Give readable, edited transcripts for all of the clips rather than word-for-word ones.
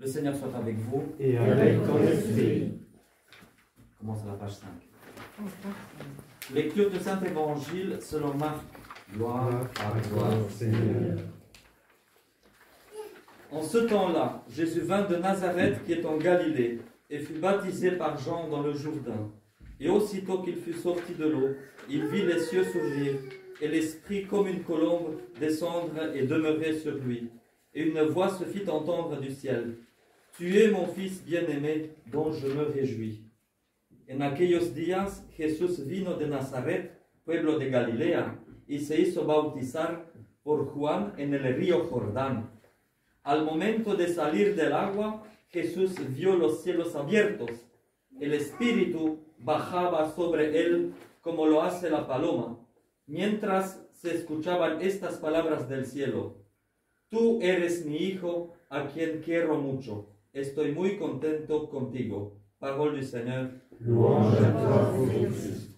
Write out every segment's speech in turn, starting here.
Le Seigneur soit avec vous. Et avec ton esprit. Commence à la page 5. Lecture du Saint Évangile selon Marc. Gloire à toi, Seigneur. En ce temps-là, Jésus vint de Nazareth qui est en Galilée et fut baptisé par Jean dans le Jourdain. Et aussitôt qu'il fut sorti de l'eau, il vit les cieux s'ouvrir et l'Esprit comme une colombe descendre et demeurer sur lui. Et une voix se fit entendre du ciel. Tu es mon Fils bien-aimé, dont je me réjouis. En aquellos días Jesús vino de Nazaret, pueblo de Galilea, y se hizo bautizar por Juan en el río Jordán. Al momento de salir del agua, Jesús vio los cielos abiertos. El Espíritu bajaba sobre él como lo hace la paloma, mientras se escuchaban estas palabras del cielo. Tú eres mi Hijo, a quien quiero mucho. Estoy muy contento contigo. Parole du Seigneur. Louange à toi, ô Christ.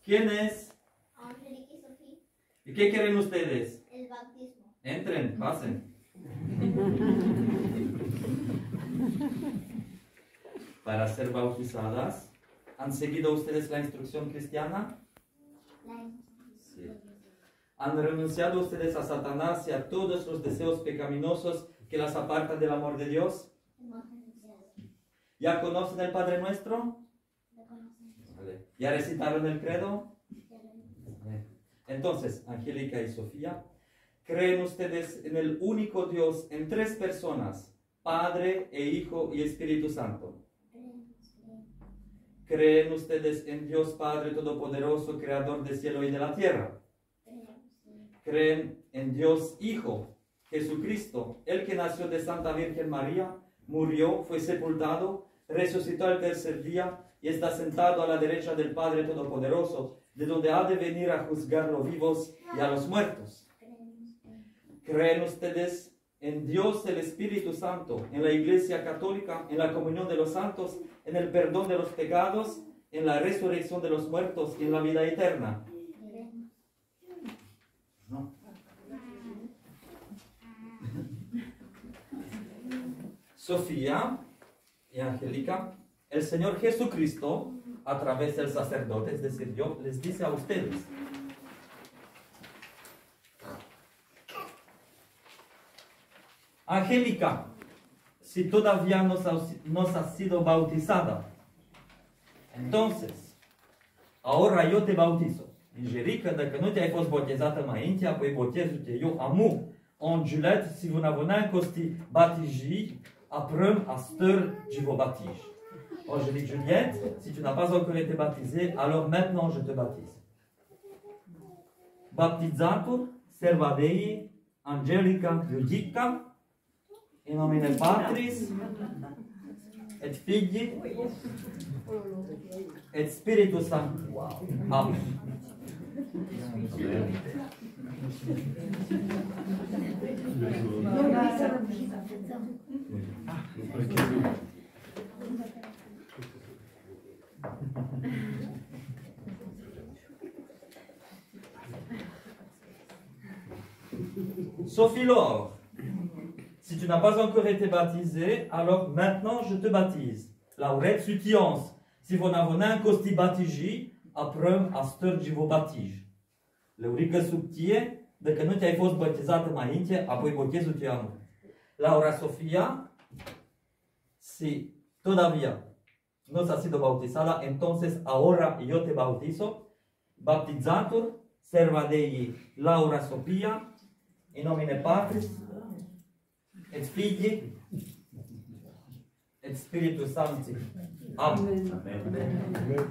¿Quién es? Angélica y Sofía, ¿Y qué quieren ustedes? el bautismo. Entren, pasen. Para ser bautizadas, ¿han seguido ustedes la instrucción cristiana? Sí. ¿Han renunciado ustedes a Satanás y a todos los deseos pecaminosos que las apartan del amor de Dios? ¿Ya conocen el Padre Nuestro? Vale. ¿Ya recitaron el credo? Vale. Entonces, Angélica y Sofía, ¿creen ustedes en el único Dios en tres personas, Padre e Hijo y Espíritu Santo? ¿Creen ustedes en Dios Padre Todopoderoso, Creador del cielo y de la tierra? ¿Creen en Dios Hijo, Jesucristo, el que nació de Santa Virgen María, murió, fue sepultado, resucitó el tercer día y está sentado a la derecha del Padre Todopoderoso, de donde ha de venir a juzgar los vivos y a los muertos? ¿Creen ustedes en Dios el Espíritu Santo, en la Iglesia Católica, en la comunión de los santos, en el perdón de los pecados, en la resurrección de los muertos y en la vida eterna? No. Sofía y Angélica, el Señor Jesucristo, a través del sacerdote, es decir, yo, les dice a ustedes: Angélica, si todavía no has sido bautizada, entonces, ahora yo te bautizo. Angélica, dacă nu te-ai fost botezată mai înainte, apoi botezul-te eu amu. En Juliette, si vous n'avez pas costi baptisé, après à steur, je vous baptise. Angélique Juliette, si tu n'as pas encore été baptisée, alors maintenant je te baptise. Baptizatur, serva Dei, Angelica Iudica, in nomine Patris, et Filii, et Spiritus Sancti. Amen. Sophie Laure, si tu n'as pas encore été baptisée, alors maintenant je te baptise. Laurette Sutiens, si vous n'avez pas encore été baptisé, après à stăr je vous baptise. Laurica Subtie, dacă nu te-ai fost botezată mai înainte, apoi botezul te amă. Laura Sofia, si todavía no has sido bautizada, entonces ahora yo te bautizo. Baptizatur, serva Dei Laura Sofia, in nomine Patris, et Filii, et Spiritus Sancti. Amen. Amen.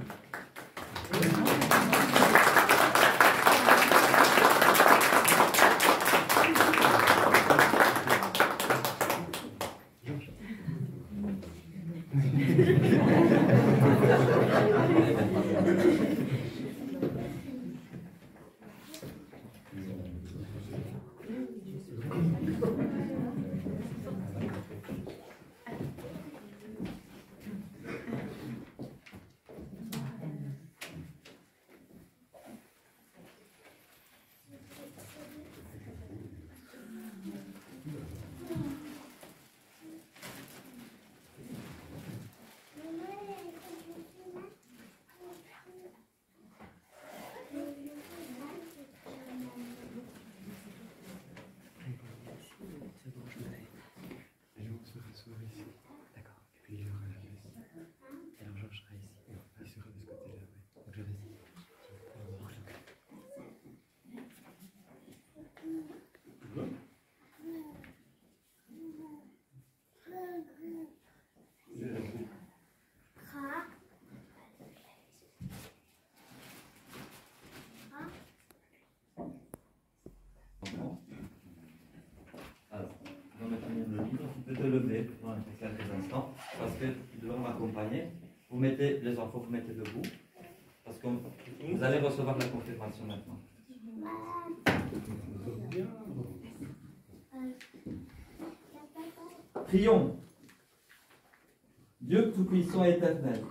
lever dans quelques instants, parce que nous devons m'accompagner. Vous mettez, les enfants, vous mettez debout, parce que vous allez recevoir la confirmation maintenant. Prions. Dieu Tout-Puissant et Éternel,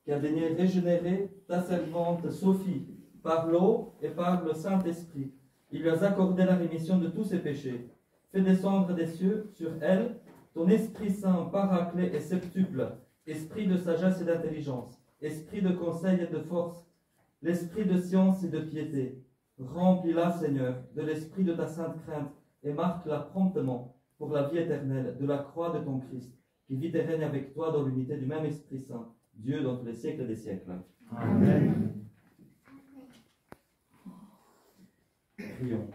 qui a daigné régénérer ta servante Sophie par l'eau et par le Saint-Esprit. Il lui a accordé la rémission de tous ses péchés. Fais descendre des cieux sur elle ton Esprit Saint, paraclet et septuple, esprit de sagesse et d'intelligence, esprit de conseil et de force, l'esprit de science et de piété. Remplis-la, Seigneur, de l'esprit de ta sainte crainte et marque-la promptement pour la vie éternelle de la croix de ton Christ, qui vit et règne avec toi dans l'unité du même Esprit Saint, Dieu dans tous les siècles des siècles. Amen. Prions.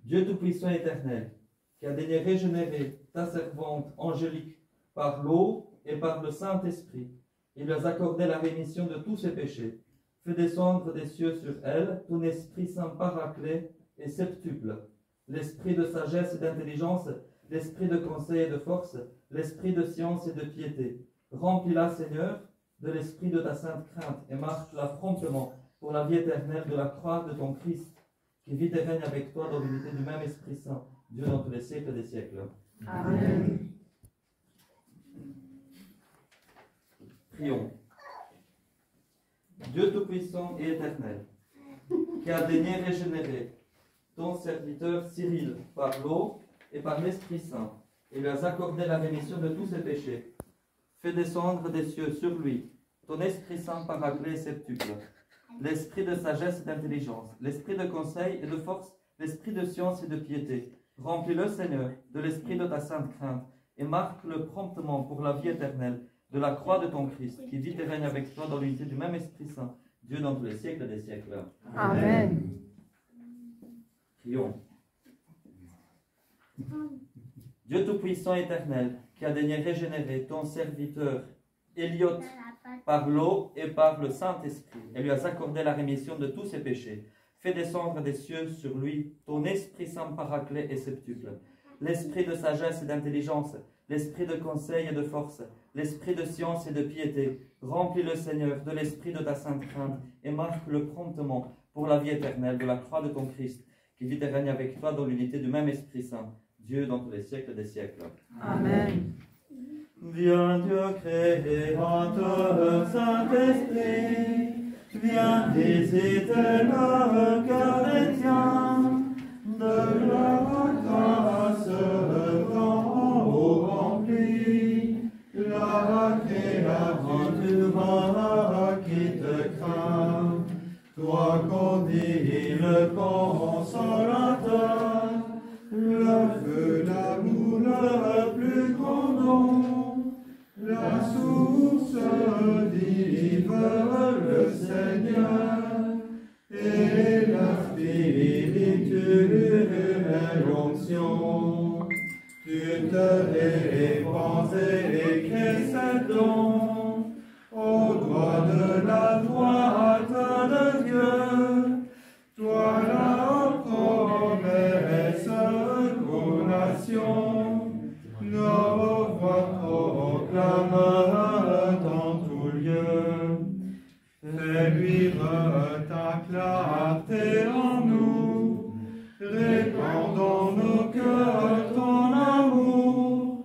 Dieu Tout-Puissant et Éternel, qui a daigné régénérer ta servante Angélique par l'eau et par le Saint-Esprit, il lui a accordé la rémission de tous ses péchés. Fais descendre des cieux sur elle ton Esprit Saint paraclet et septuple, l'esprit de sagesse et d'intelligence, l'esprit de conseil et de force, l'esprit de science et de piété. Remplis-la, Seigneur, de l'esprit de ta sainte crainte et marche-la promptement pour la vie éternelle de la croix de ton Christ, qui vit et règne avec toi dans l'unité du même Esprit Saint, Dieu dans tous les siècles des siècles. Amen. Prions. Dieu Tout-Puissant et Éternel, qui a daigné régénérer ton serviteur Cyril par l'eau et par l'Esprit Saint, et lui a accordé la rémission de tous ses péchés. Fais descendre des cieux sur lui ton Esprit Saint paraclet et septuple, l'esprit de sagesse et d'intelligence, l'esprit de conseil et de force, l'esprit de science et de piété. Remplis-le, Seigneur, de l'esprit de ta sainte crainte, et marque-le promptement pour la vie éternelle de la croix de ton Christ, qui vit et règne avec toi dans l'unité du même Esprit Saint, Dieu dans tous les siècles des siècles. Amen. Prions. Dieu Tout-Puissant et Éternel, qui a daigné régénérer ton serviteur Eliot par l'eau et par le Saint-Esprit, et lui a accordé la rémission de tous ses péchés. Fais descendre des cieux sur lui ton Esprit Saint paraclet et septuple, l'esprit de sagesse et d'intelligence, l'esprit de conseil et de force, l'esprit de science et de piété. Remplis-le, Seigneur, de l'esprit de ta sainte crainte, et marque-le promptement pour la vie éternelle de la croix de ton Christ, qui vit et règne avec toi dans l'unité du même Esprit Saint, Dieu dans tous les siècles des siècles. Amen. Viens Dieu créateur, Saint-Esprit, viens visiter le cœur chrétien, de la grâce d'en haut remplie, la créature qui te craint, toi qu'on dit le consolateur, le feu, l'amour, le plus grand don, la source vive, le Seigneur, et la spirituelle onction. Tu te répands et crées ce don au droit de la droite de Dieu. Toi la promesse aux nations, nos voix proclament dans tout lieu. Fais luire ta clarté en nous, répandons nos cœurs ton amour,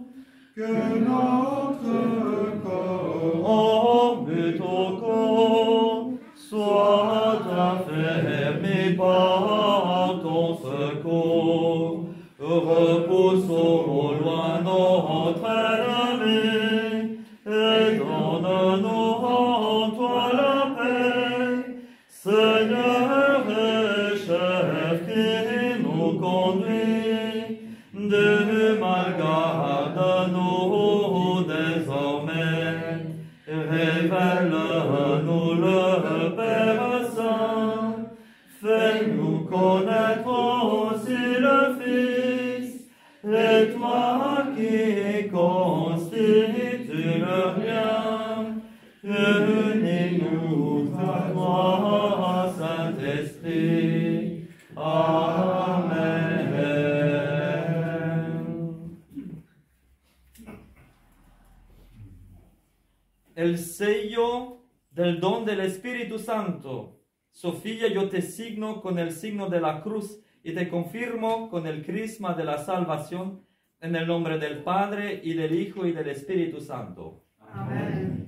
que notre corps en but au corps soit affermi par ton secours. Repoussons au loin notre ennemi et donne-nous en toi la paix. Seigneur et chef qui nous conduit, du mal garde-nous désormais. Révèle-nous le Père Saint, fais-nous connaître aussi le Fils, et toi qui constitues le lien, unis-nous à toi, Saint-Esprit. Amen. sello del don del Espíritu Santo. Sofía, yo te signo con el signo de la cruz y te confirmo con el crisma de la salvación en el nombre del Padre y del Hijo y del Espíritu Santo. Amen.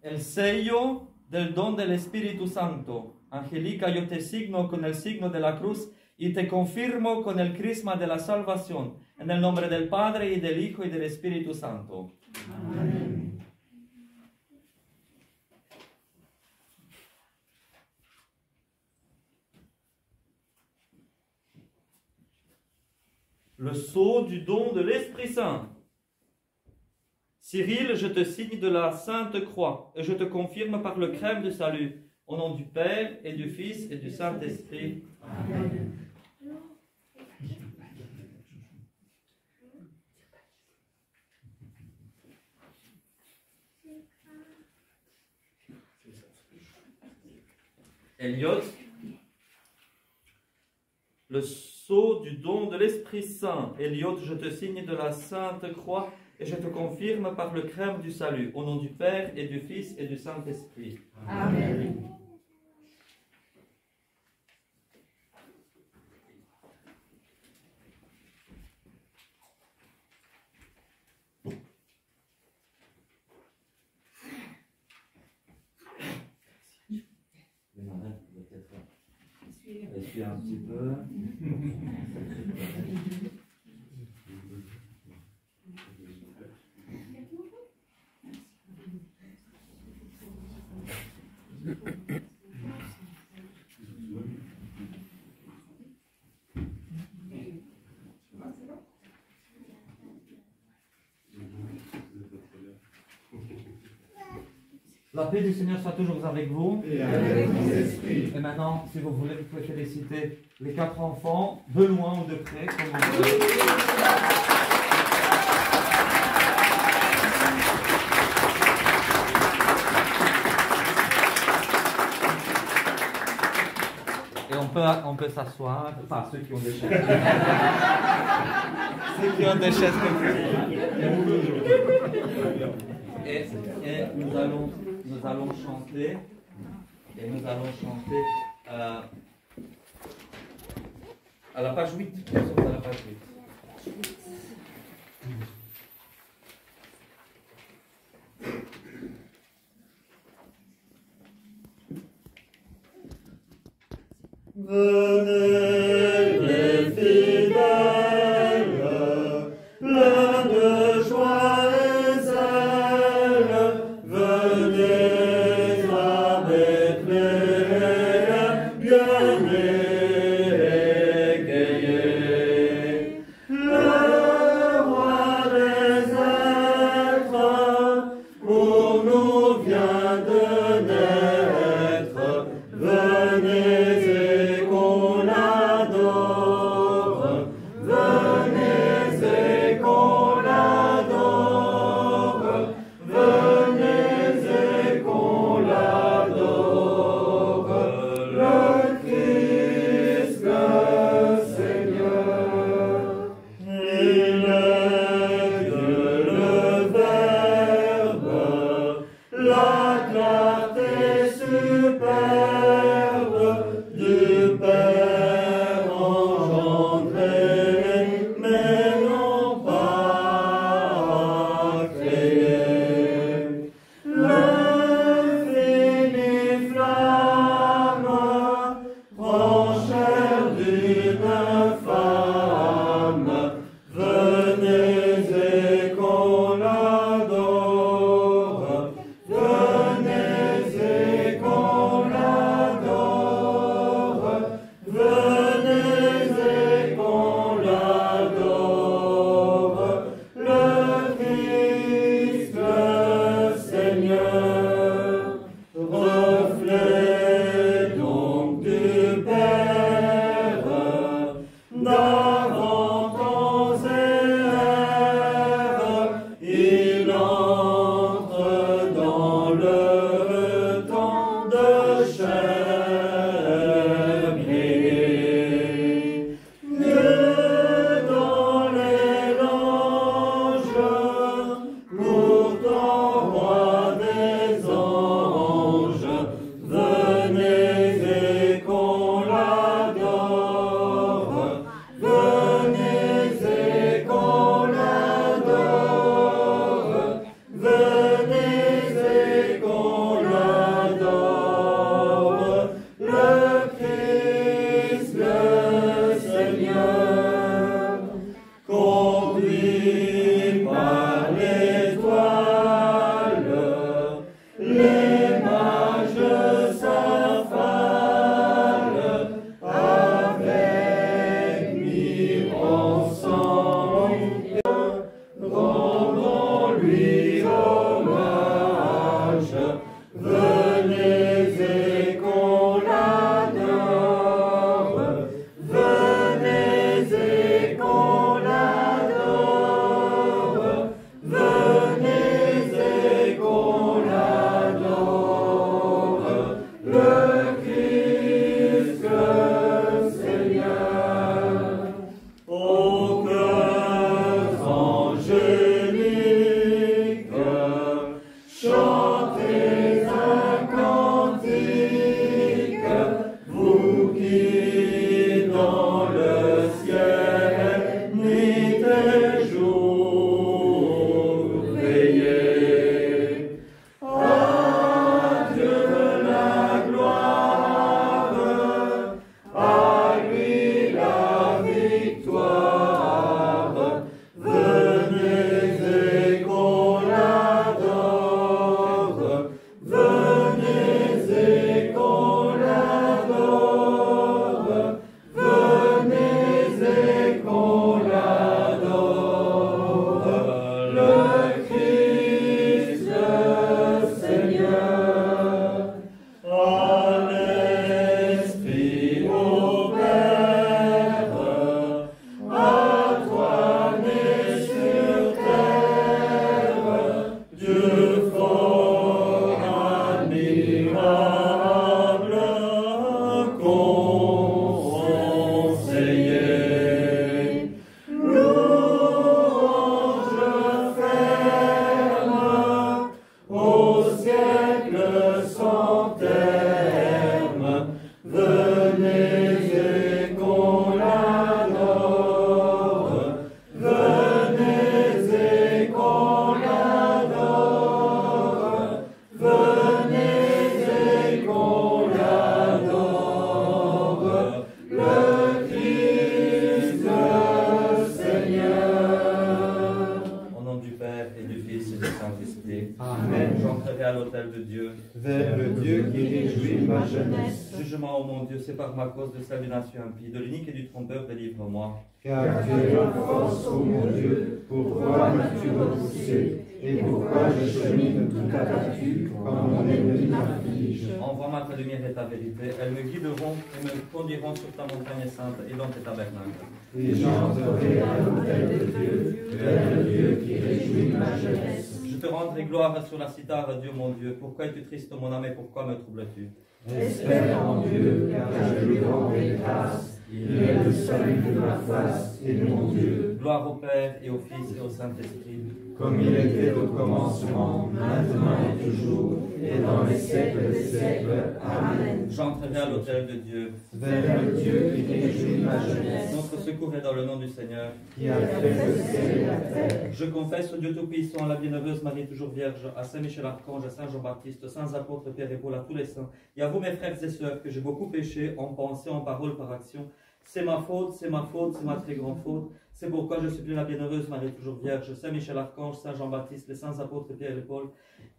El sello del don del Espíritu Santo. Angélica, yo te signo con el signo de la cruz y te confirmo con el crisma de la salvación, en el nombre del Padre y del Hijo y del Espíritu Santo. Amen. Le sceau du don de l'Esprit Saint. Cyril, je te signe de la Sainte Croix et je te confirme par le crème du salut, au nom du Père et du Fils et du Saint-Esprit. Amen. Elliot, le sceau du don de l'Esprit Saint. Elliot, je te signe de la Sainte Croix et je te confirme par le crème du salut, au nom du Père et du Fils et du Saint-Esprit. Amen. Essuie un petit peu. La paix du Seigneur soit toujours avec vous. Et avec ton esprit. Et maintenant, si vous voulez, vous pouvez féliciter les 4 enfants, de loin ou de près, comme vous voulez. Et on peut s'asseoir, enfin ceux qui ont des chaises. Ceux qui ont des chaises comme et nous allons chanter. Et nous allons chanter à la page 8. Nous sommes à la page 8. Venez les fidèles, pleins de joie et zèle, venez à Bethléem, gagner et gayer. Le roi des êtres pour nous vient de naître, venez et qu'on Dieu qui réjouit ma jeunesse. Jugement, ô mon Dieu, c'est par ma cause de celle des nations impies, de l'unique et du trompeur, délivre-moi. Car tu es ma force, ô mon Dieu, pourquoi m'as-tu repoussé? Et pourquoi je chemine tout abattu quand mon ennemi m'afflige? Envoie-moi ta lumière et ta vérité, elles me guideront et me conduiront sur ta montagne sainte et dans tes tabernacles. Et j'entrerai à l'autel de Dieu, vers le Dieu qui réjouit ma jeunesse. Je te rendrai gloire sur la cithare, Dieu mon Dieu. Pourquoi es-tu triste, mon âme, et pourquoi me troubles-tu? Espère en Dieu, car je lui rendrai grâce. Il est le salut de ma face et de mon Dieu. Gloire au Père et au Fils et au Saint-Esprit. Comme il était au commencement, maintenant et toujours, et dans les siècles des siècles. Amen. J'entrerai à l'autel de Dieu. Vers le Dieu qui réjouit ma jeunesse, Notre secours est dans le nom du Seigneur. qui a fait le ciel et la terre. Je confesse au Dieu Tout-Puissant, à la bienheureuse Marie toujours Vierge, à Saint Michel Archange, à Saint Jean-Baptiste, aux saints apôtres Pierre et Paul, à tous les saints, et à vous mes frères et sœurs, que j'ai beaucoup péché en pensée, en parole, par action. C'est ma faute, c'est ma faute, c'est ma très grande faute. C'est pourquoi je supplie la bienheureuse Marie toujours Vierge, Saint Michel Archange, Saint Jean-Baptiste, les saints apôtres Pierre et Paul,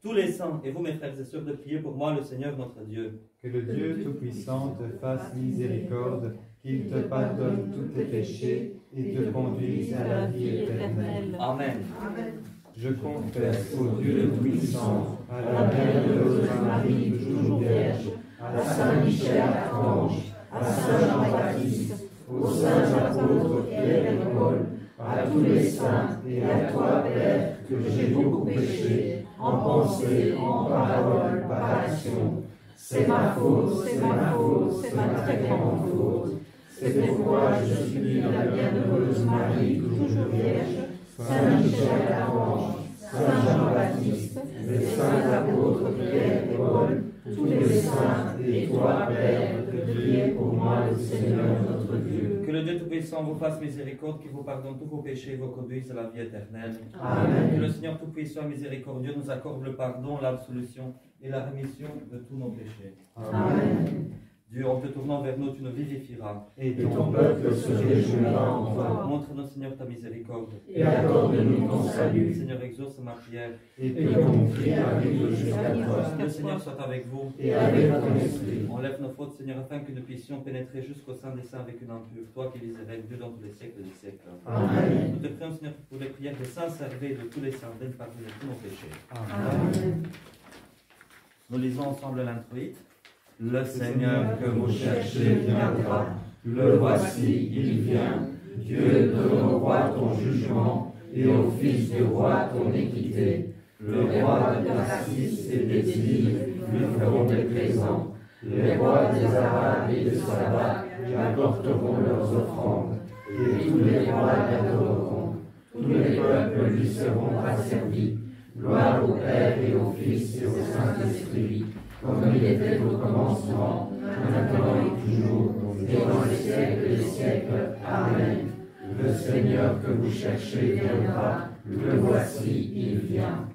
tous les saints, et vous mes frères et sœurs, de prier pour moi, le Seigneur notre Dieu. Que le Dieu Tout-Puissant te fasse miséricorde, qu'il te pardonne tous tes péchés et te conduise à la vie éternelle. Amen. Je confesse Au Dieu Tout-Puissant, à la bienheureuse Marie toujours Vierge, à Saint Michel Archange, à Saint Jean-Baptiste, aux saints apôtres Pierre et Paul, à tous les saints et à toi, Père, que j'ai beaucoup péché, en pensée, en parole, par action. C'est ma faute, c'est ma faute, c'est ma très grande faute. C'est pourquoi je supplie la bienheureuse Marie, toujours Vierge, Saint Michel Archange, Saint Jean-Baptiste, les saints apôtres Pierre et Paul, tous les saints et toi, Père, de prier pour moi, le Seigneur notre Dieu. Que le Dieu Tout-Puissant vous fasse miséricorde, qu'il vous pardonne tous vos péchés et vous conduise à la vie éternelle. Amen. Que le Seigneur Tout-Puissant et miséricordieux nous accorde le pardon, l'absolution et la rémission de tous nos péchés. Amen. Dieu, en te tournant vers nous, tu nous vivifieras. et Et ton peuple se réjouira en toi. Montre-nous, Seigneur, ta miséricorde. Et accorde-nous ton salut. Seigneur, exauce ma prière. Et que mon cri arrive jusqu'à toi. Le Seigneur soit avec vous. Et avec ton esprit. Enlève nos fautes, Seigneur, afin que nous puissions pénétrer jusqu'au sein des saints avec une âme pure. Toi qui les avec Dieu dans tous les siècles des siècles. Amen. Nous te prions, Seigneur, pour les prières des saints servés de tous les saints, d'aide pardonner tous nos péchés. Amen. Nous lisons ensemble l'introïte. Le Seigneur que vous cherchez viendra. Le voici, il vient. Dieu donne au roi ton jugement et au fils du roi ton équité. Le roi de Tarsis et des îles lui feront des présents. Les rois des Arabes et de Saba lui apporteront leurs offrandes. Et tous les rois l'adoreront. Tous les peuples lui seront asservis. Gloire au Père et au Fils et au Saint-Esprit, comme il était au commencement, maintenant et toujours, et dans les siècles des siècles. Amen. Le Seigneur que vous cherchez viendra, le voici, il vient.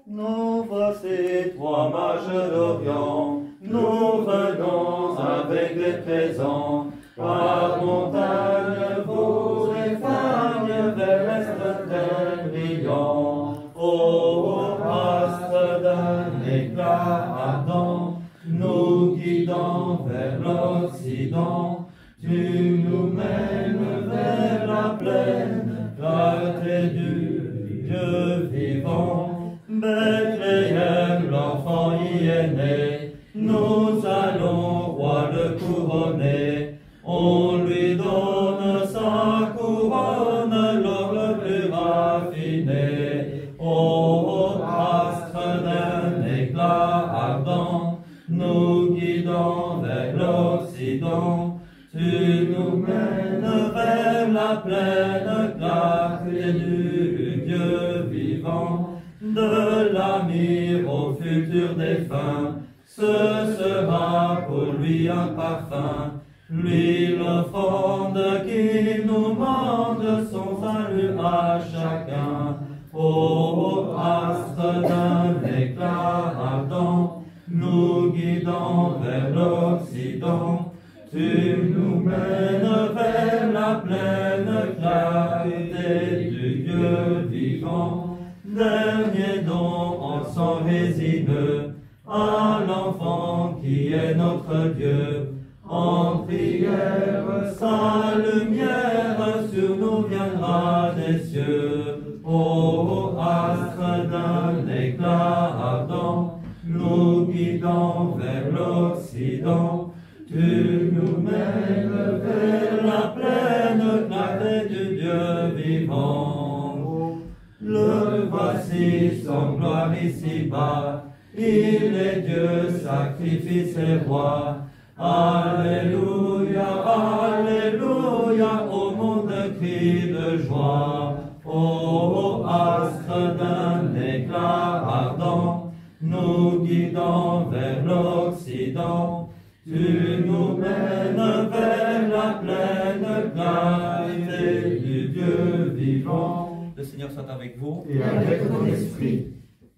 Nous voici, toi, mages d'Orient, nous venons avec des présents. Par montagne, vous épargne vers l'est brillant. Ô astre d'un éclat ardent, nous guidant vers l'Occident, tu nous mènes vers la pleine clarté du Dieu vivant. Bethléem, l'enfant y est né, nous allons, roi, le couronner. On lui donne sa couronne, l'or le plus raffiné. Ô astre d'un éclat ardent, nous guidant vers l'Occident, tu nous mènes vers la pleine clarté du Dieu vivant. De l'amir au futur défunt, ce sera pour lui un parfum. Lui l'offrande qui nous mande son salut à chacun. Ô astre d'un éclat ardent, nous guidant vers l'Occident, tu nous mènes vers la pleine clarté du Dieu vivant. Dernier don en sang résineux à l'enfant Tout-Puissant qui est notre Dieu, en prière, sa lumière sur nous viendra des cieux. Ô astre d'un éclat ardent, nous guidant vers l'Occident, tu nous mènes vers la pleine clarté du Dieu vivant. Le voici son gloire ici-bas, il est Dieu, sacrifice et roi. Alléluia, Alléluia, au monde crie de joie. Ô astre d'un éclat ardent, nous guidant vers l'Occident, tu nous mènes vers la pleine clarté du Dieu vivant. Le Seigneur soit avec vous. Et avec ton esprit.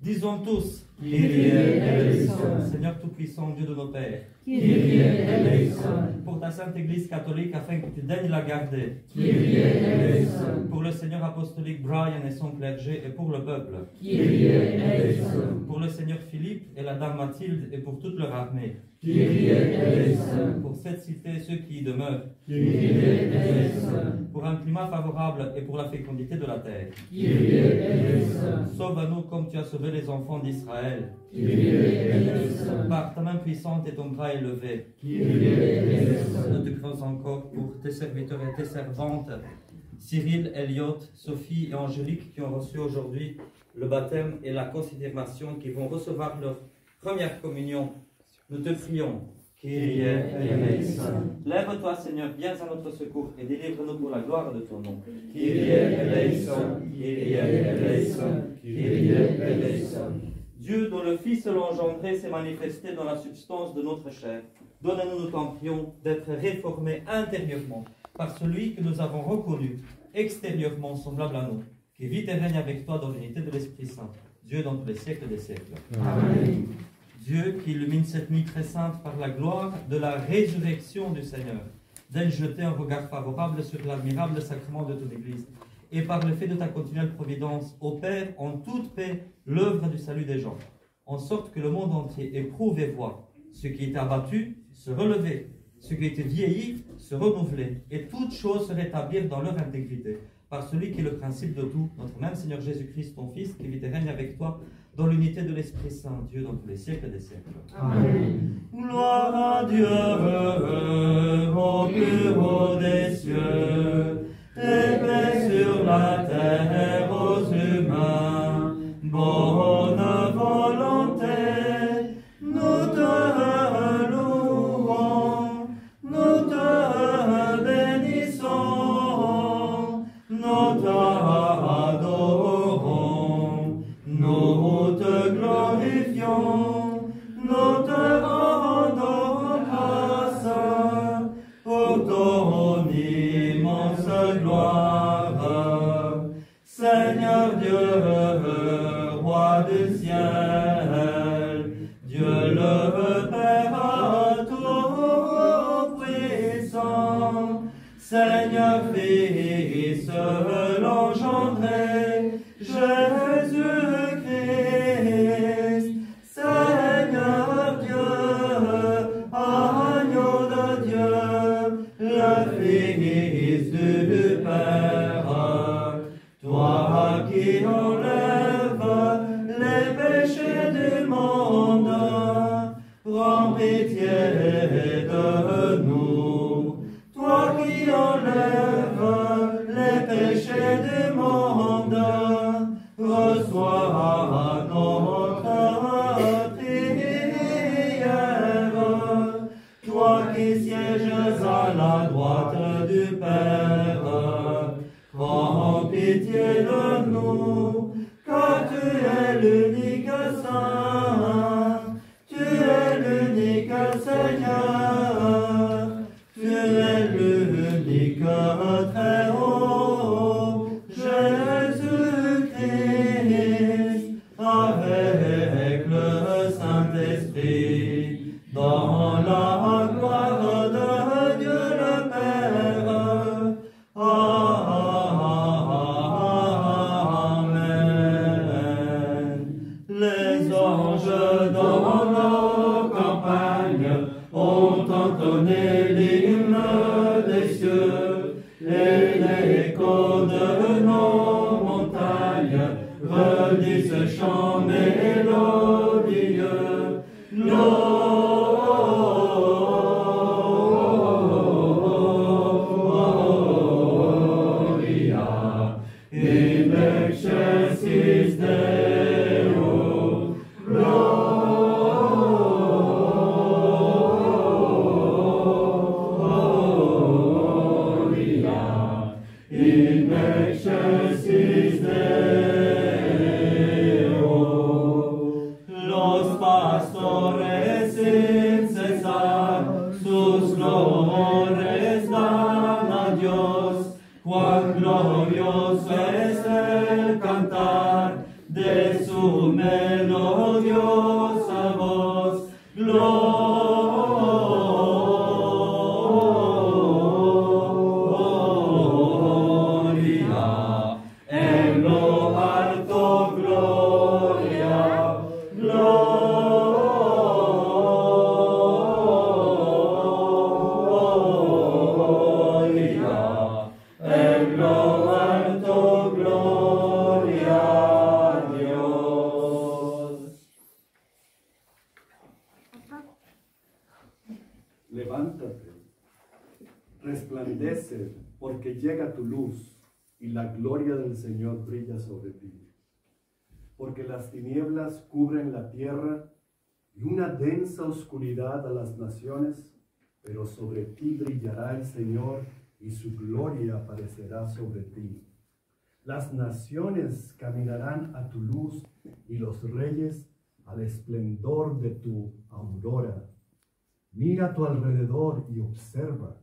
Disons tous, Kyrie eleison. Seigneur Tout-Puissant, Dieu de nos pères, Kyrie eleison. pour ta Sainte Église catholique, afin que tu daignes la garder, Kyrie eleison. pour le Seigneur apostolique Brian et son clergé, et pour le peuple, Kyrie eleison. pour le Seigneur Philippe et la Dame Mathilde, et pour toute leur armée, Kyrie eleison. pour cette cité et ceux qui y demeurent, Kyrie eleison. pour un climat favorable et pour la fécondité de la terre. Kyrie eleison. Sauve-nous comme tu as sauvé les enfants d'Israël. Kyrie eleison. Par ta main puissante et ton bras élevé, Kyrie eleison. nous te prions encore pour tes serviteurs et tes servantes, Cyril, Elliot, Sophie et Angélique, qui ont reçu aujourd'hui le baptême et la considération, qui vont recevoir leur première communion. Nous te prions. Kyrie eleison. Lève-toi, Seigneur, viens à notre secours et délivre-nous pour la gloire de ton nom. Kyrie eleison. Kyrie eleison. Kyrie eleison. Dieu, dont le Fils l'engendré s'est manifesté dans la substance de notre chair, donne-nous, nous t'en prions, d'être réformés intérieurement par celui que nous avons reconnu extérieurement semblable à nous, qui vit et règne avec toi dans l'unité de l'Esprit Saint, Dieu dans tous les siècles des siècles. Amen. Dieu qui illumine cette nuit très sainte par la gloire de la résurrection du Seigneur, daigne jeter un regard favorable sur l'admirable sacrement de ton Église, et par le fait de ta continuelle providence, opère en toute paix l'œuvre du salut des gens, en sorte que le monde entier éprouve et voit ce qui était abattu se relever, ce qui était vieilli se renouveler, et toutes choses se rétablir dans leur intégrité, par celui qui est le principe de tout, notre même Seigneur Jésus-Christ, ton Fils, qui vit et règne avec toi, dans l'unité de l'Esprit Saint, Dieu dans tous les siècles des siècles. Amen. Gloire à Dieu, au plus haut des cieux, et paix sur la terre aux humains, bonne volonté, nous te louons, nous te bénissons, nous t'adorons, nous te glorifions, nous te rendons grâce pour ton immense gloire. Seigneur Dieu, roi du ciel, Dieu le Père tout-puissant, Seigneur Fils l'engendré, Jésus-Christ, Seigneur Dieu, agneau de Dieu, le Fils du Père, toi qui enlèves les péchés du monde, prends pitié de nous. Toi qui enlèves les péchés du monde, reçois notre prière. Toi qui sièges à la droite du Père, prends pitié de nous, car tu es l'unique Saint, tu es l'unique Seigneur, tu es l'unique très haut, Jésus-Christ, avec le Saint-Esprit, dans la gloire de Dieu le Père. Amen. Les anges dans nos campagnes Honores dan a Dios, cuán glorioso es el cantar de su melodiosa voz. Gloria, en lo alto gloria, gloria, en lo alto gloria a Dios. Levántate, resplandece, porque llega tu luz y la gloria del Señor brilla sobre ti. Porque las tinieblas cubren la tierra y una densa oscuridad a las naciones, pero sobre ti brillará el Señor y su gloria aparecerá sobre ti. Las naciones caminarán a tu luz y los reyes al esplendor de tu aurora. Mira a tu alrededor y observa.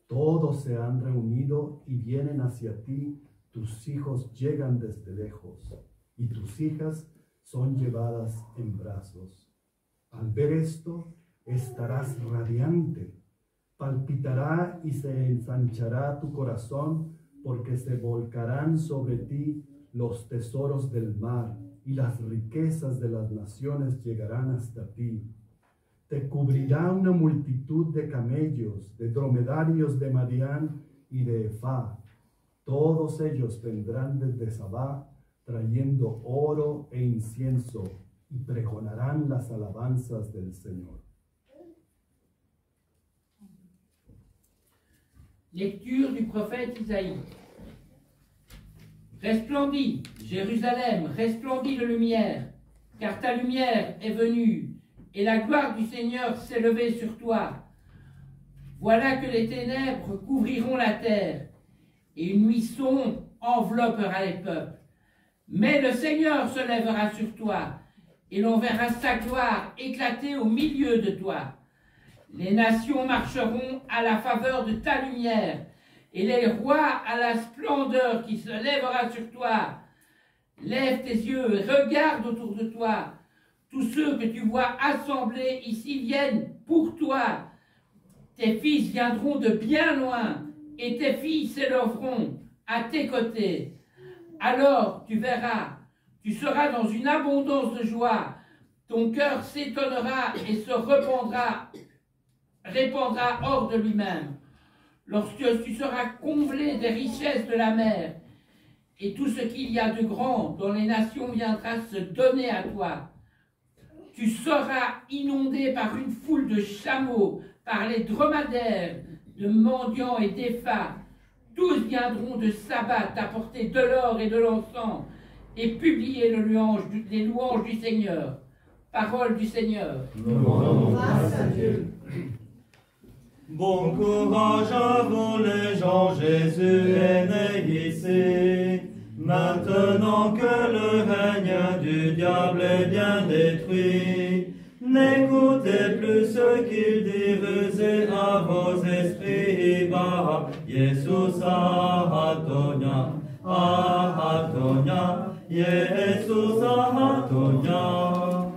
Todos se han reunido y vienen hacia ti. Tus hijos llegan desde lejos y tus hijas son llevadas en brazos. Al ver esto, estarás radiante. Palpitará y se ensanchará tu corazón, porque se volcarán sobre ti los tesoros del mar y las riquezas de las naciones llegarán hasta ti. Te cubrirá una multitud de camellos, de dromedarios de Madián y de Efá. Todos ellos vendrán desde Sabá, trayendo oro e incienso, y pregonarán las alabanzas del Señor. Lecture du prophète Isaïe. Resplendis, Jérusalem, resplendis de lumière, car ta lumière est venue, et la gloire du Seigneur s'est levée sur toi. Voilà que les ténèbres couvriront la terre, et une nuit sombre enveloppera les peuples. Mais le Seigneur se lèvera sur toi, et l'on verra sa gloire éclater au milieu de toi. Les nations marcheront à la faveur de ta lumière, et les rois à la splendeur qui se lèvera sur toi. Lève tes yeux et regarde autour de toi. Tous ceux que tu vois assemblés ici viennent pour toi. Tes fils viendront de bien loin, et tes filles s'élèveront à tes côtés. Alors tu verras, tu seras dans une abondance de joie. Ton cœur s'étonnera et se répandra hors de lui-même. Lorsque tu seras comblé des richesses de la mer, et tout ce qu'il y a de grand dont les nations viendra se donner à toi, tu seras inondé par une foule de chameaux, par les dromadaires, de mendiants et d'Épha. Tous viendront de Saba t'apporter de l'or et de l'encens et publier les louanges du Seigneur. Parole du Seigneur. Grâce à Dieu. Bon courage à vous les gens, Jésus est né ici. Maintenant que le règne du diable est bien détruit, n'écoutez plus ce qu'il dit, rusez à vos esprits bas. Jesus ahatonia, ahatonia, Jesus ahatonia.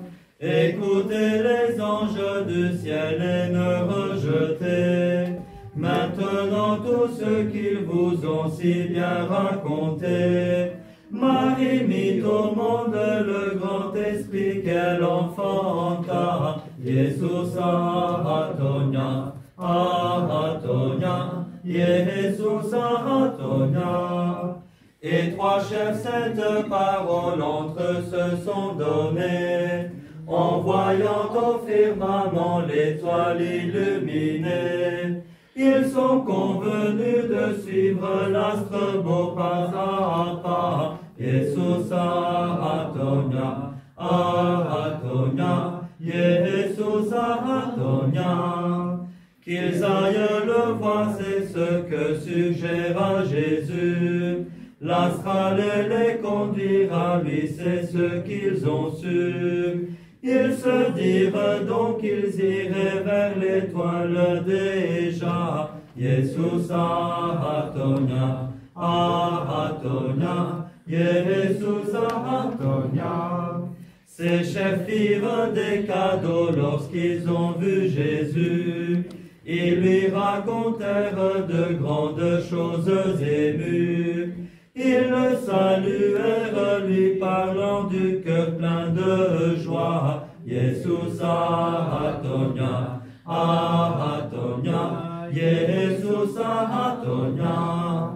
Écoutez les anges du ciel et ne rejetez maintenant tout ce qu'ils vous ont si bien raconté. Marie mit au monde le grand esprit qu'elle enfanta. Jesus ahatonia, ahatonia, Jesus ahatonia. Et trois chefs cette parole entre eux se sont donnés, en voyant au firmament l'étoile illuminée. Ils sont convenus de suivre l'astre beau pas à pas. Jesus ahatonia, ahatonia, Jesus ahatonia. Qu'ils aillent le voir, c'est ce que suggéra Jésus. L'astral les conduira, lui, c'est ce qu'ils ont su. Ils se dirent donc qu'ils iraient vers l'étoile déjà. Jesus ahatonia, ahatonia, Jesus ahatonia. Ces chefs firent des cadeaux lorsqu'ils ont vu Jésus. Ils lui racontèrent de grandes choses émues. Ils le saluèrent, lui parlant du cœur plein de joie. Jesus ahatonia, ahatonia, Jesus ahatonia.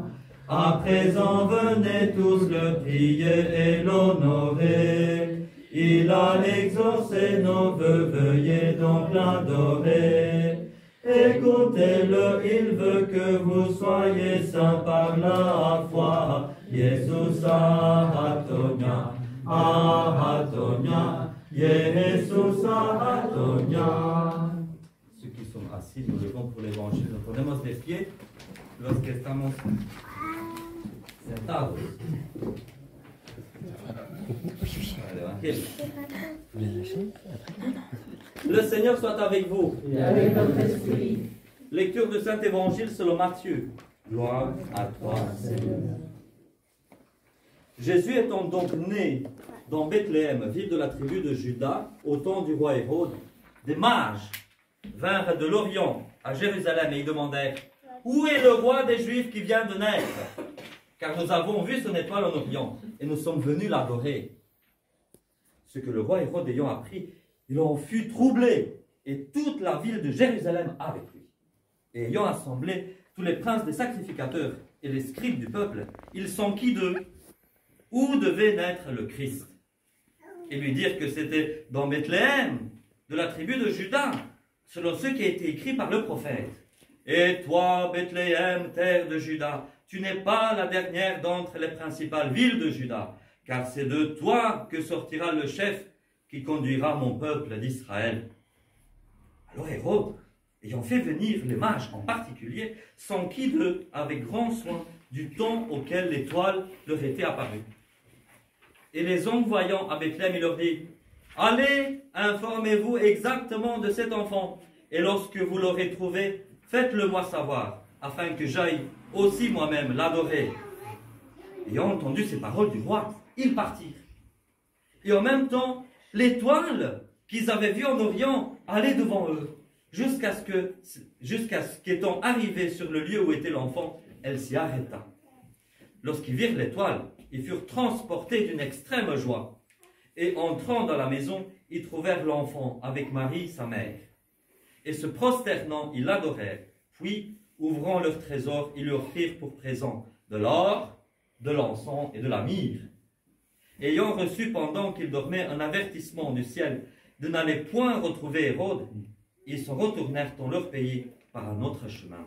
À présent venez tous le prier et l'honorer. Il a exaucé nos vœux, veuillez donc l'adorer. Écoutez-le, il veut que vous soyez saints par la foi. Jesus ahatonia, ahatonia, Jesus ahatonia. Ceux qui sont assis, nous levons pour l'évangile. Nos ponemos de pie los que estamos sentados. Le Seigneur soit avec vous. Et avec votre esprit. Lecture du Saint Évangile selon Matthieu. Gloire à toi, Seigneur. Jésus étant donc né dans Bethléem, ville de la tribu de Juda, au temps du roi Hérode, des mages vinrent de l'Orient à Jérusalem et ils demandèrent « Où est le roi des Juifs qui vient de naître ? Car nous avons vu son étoile en Orient et nous sommes venus l'adorer. » Ce que le roi Hérode ayant appris, il en fut troublé, et toute la ville de Jérusalem avec lui. Et ayant assemblé tous les princes des sacrificateurs et les scribes du peuple, il s'enquit d'eux où devait naître le Christ. Et lui dire que c'était dans Bethléem, de la tribu de Juda, selon ce qui a été écrit par le prophète. Et toi, Bethléem, terre de Juda, tu n'es pas la dernière d'entre les principales villes de Juda, car c'est de toi que sortira le chef qui conduira mon peuple d'Israël. Alors Hérode, ayant fait venir les mages en particulier, s'enquit d'eux avec grand soin du temps auquel l'étoile leur était apparue. Et les envoyant à Bethléem, il leur dit, « Allez, informez-vous exactement de cet enfant, et lorsque vous l'aurez trouvé, faites-le-moi savoir, afin que j'aille aussi moi-même l'adorer. » Ayant entendu ces paroles du roi, ils partirent. Et en même temps, l'étoile qu'ils avaient vue en Orient allait devant eux, jusqu'à ce qu'étant arrivée sur le lieu où était l'enfant, elle s'y arrêta. Lorsqu'ils virent l'étoile, ils furent transportés d'une extrême joie. Et entrant dans la maison, ils trouvèrent l'enfant avec Marie, sa mère. Et se prosternant, ils l'adorèrent. Puis, ouvrant leur trésor, ils lui offrirent pour présent de l'or, de l'encens et de la myrrhe. Ayant reçu pendant qu'ils dormaient un avertissement du ciel de n'aller point retrouver Hérode, ils se retournèrent dans leur pays par un autre chemin.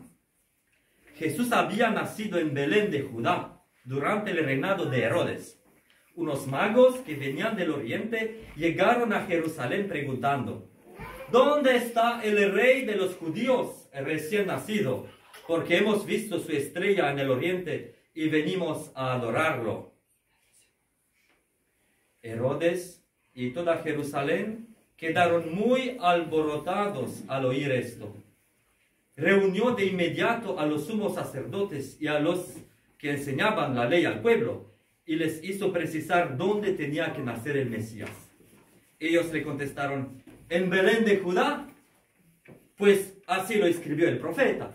Jesús había nacido en Belén de Judá durante el reinado de Herodes. Unos magos que venían del oriente llegaron a Jerusalén preguntando, ¿dónde está el rey de los judíos recién nacido? Porque hemos visto su estrella en el oriente y venimos a adorarlo. Herodes y toda Jerusalén quedaron muy alborotados al oír esto. Reunió de inmediato a los sumos sacerdotes y a los que enseñaban la ley al pueblo y les hizo precisar dónde tenía que nacer el Mesías. Ellos le contestaron, ¿en Belén de Judá? Pues así lo escribió el profeta.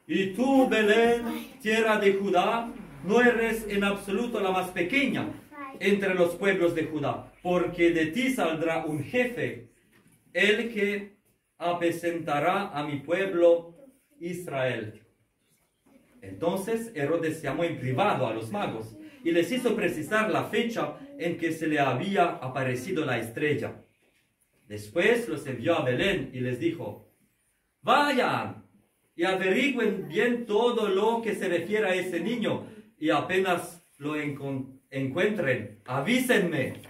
Y tú, Belén, tierra de Judá, no eres en absoluto la más pequeña entre los pueblos de Judá, porque de ti saldrá un jefe, el que apacentará a mi pueblo Israel. Entonces Herodes llamó en privado a los magos y les hizo precisar la fecha en que se le había aparecido la estrella. Después los envió a Belén y les dijo, vayan y averigüen bien todo lo que se refiere a ese niño y apenas lo encuentren, avísenme,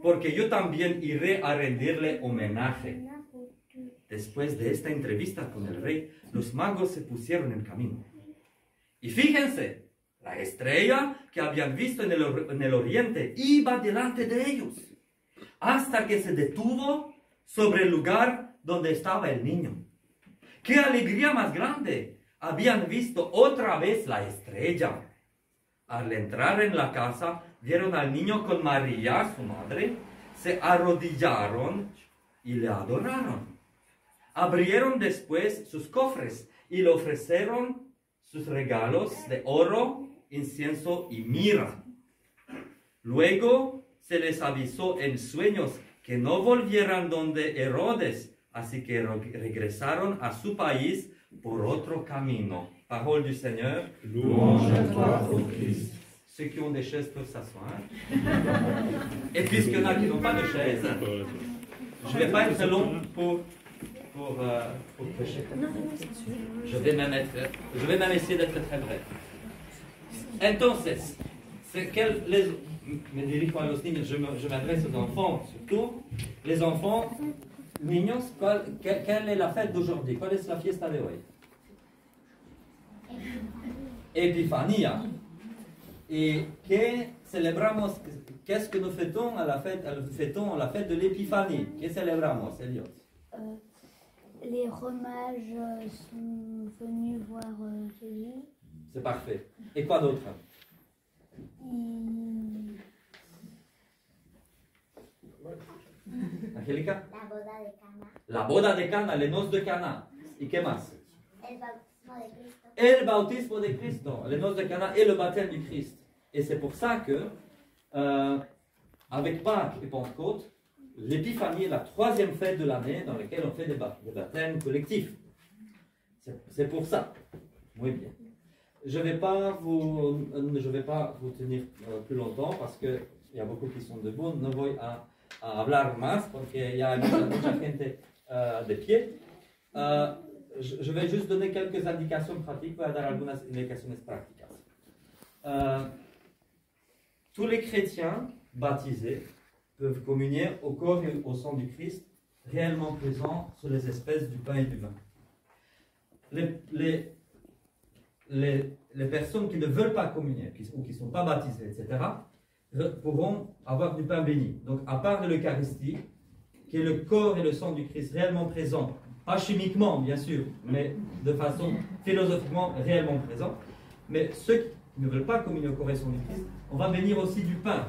porque yo también iré a rendirle homenaje. Después de esta entrevista con el rey, los magos se pusieron en camino. Y fíjense, la estrella que habían visto en el oriente iba delante de ellos, hasta que se detuvo sobre el lugar donde estaba el niño. ¡Qué alegría más grande! Habían visto otra vez la estrella. Al entrar en la casa, vieron al niño con María, su madre, se arrodillaron y le adoraron. Abrieron después sus cofres y le ofrecieron sus regalos de oro, incienso y mirra. Luego se les avisó en sueños que no volvieran donde Herodes, así que regresaron a su país por otro camino. Parole du Seigneur. Louange à toi, ô Christ. Ceux qui ont des chaises peuvent s'asseoir. Et puisqu'il y en a qui n'ont pas de chaises, je ne vais pas être très long pour prêcher. Je vais même essayer d'être très bref. Entonces, me dirijo a los niños, je m'adresse aux enfants surtout. Les enfants, niños, quelle est la fête d'aujourd'hui? ¿Cuál es la fiesta de hoy? Epifanía. Et qu'est-ce que nous fêtons à la fête, la fête de l'Épiphanie? Que celebramos, Eliot? Les romages sont venus voir Jésus. C'est parfait. Et quoi d'autre? Angélica? La boda de Cana. La boda de Cana, les noces de Cana. ¿Y qué más? El bautismo de Cristo. El bautismo de Cristo, les noces de Cana et le baptême du Christ. Et c'est pour ça que, avec Pâques et Pentecôte, l'Épiphanie est la troisième fête de l'année dans laquelle on fait des baptêmes collectifs. C'est pour ça. Muy bien. Je ne vais pas vous tenir plus longtemps parce qu'il y a beaucoup qui sont debout. No voy a hablar más porque ya hay mucha gente de pie. Je vais juste donner quelques indications pratiques. Voy a dar algunas indicaciones prácticas. Tous les chrétiens baptisés peuvent communier au corps et au sang du Christ réellement présent sur les espèces du pain et du vin. Les personnes qui ne veulent pas communier ou qui ne sont pas baptisées, etc., pourront avoir du pain béni. Donc, à part de l'Eucharistie, qui est le corps et le sang du Christ réellement présent, pas chimiquement, bien sûr, mais de façon philosophiquement réellement présent. Mais ceux qui ne veulent pas communier au corps et au sang du Christ, on va bénir aussi du pain.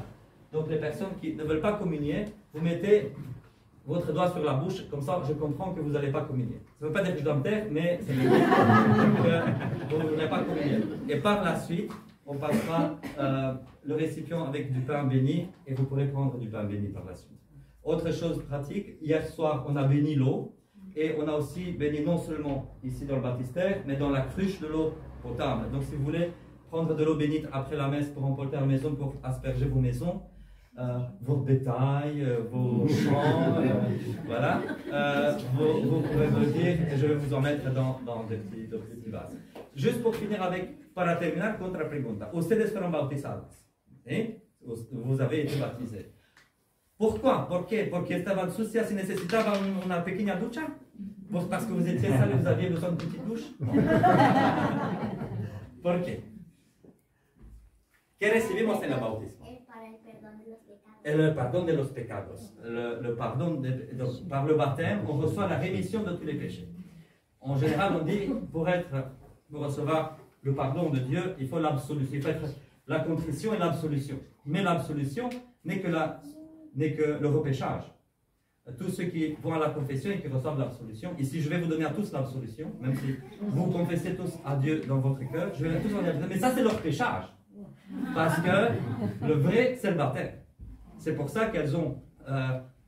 Donc, les personnes qui ne veulent pas communier, vous mettez votre doigt sur la bouche, comme ça je comprends que vous n'allez pas communier. Ça ne veut pas dire que je dois me taire, mais c'est que vous ne voudrez pas communier. Et par la suite, on passera le récipient avec du pain béni et vous pourrez prendre du pain béni par la suite. Autre chose pratique, hier soir on a béni l'eau et on a aussi béni non seulement ici dans le baptistère, mais dans la cruche de l'eau potable. Donc si vous voulez prendre de l'eau bénite après la messe pour emporter à la maison, pour asperger vos maisons, vos bétails, vos champs, voilà, vous pouvez me le dire et je vais vous en mettre dans des petits vases. Juste pour finir para terminar, contra pregunta. Ustedes fueron bautizados, ¿eh? Vous avez été baptisés. Pourquoi? ¿Por qué? Porque estaban sucias y necesitaban una pequeña ducha? Pues parce que vous étiez sales et vous aviez besoin de petite douche? ¿Por qué? ¿Qué recibimos en el bautismo? Le pardon de los pecados. Par le baptême, on reçoit la rémission de tous les péchés. En général, on dit, pour recevoir le pardon de Dieu, il faut l'absolution. Il faut être la contrition et l'absolution. Mais l'absolution n'est que le repêchage. Tous ceux qui vont à la confession et qui reçoivent l'absolution, ici je vais vous donner à tous l'absolution, même si vous confessez tous à Dieu dans votre cœur, je vais tous vous dire, mais ça c'est leur péchage. Parce que le vrai, c'est le baptême. C'est pour ça qu'elles ont,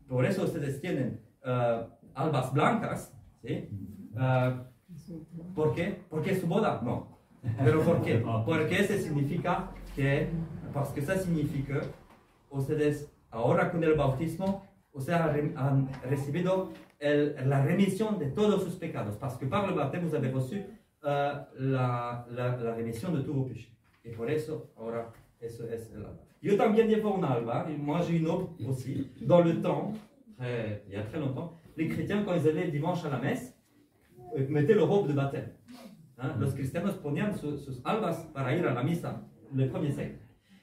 por eso ustedes tienen albas blancas, ¿sí? ¿Por qué? Porque es su boda, no. Pero ¿por qué? Porque eso significa que, parce que ça signifie que ustedes ahora con el bautismo, ustedes han recibido la remisión de todos sus pecados, parce que par le baptême vous avez reçu la remisión de tous vos péchés. Et por eso, ahora, eso es el alba. Yo también llevo un alba, et moi j'ai une autre aussi. Dans le temps, il y a très longtemps, les chrétiens, quand ils allaient dimanche à la messe, mettaient leur robe de baptême. Hein? Los cristianos ponían sus albas para ir a la misa, le premier siècle.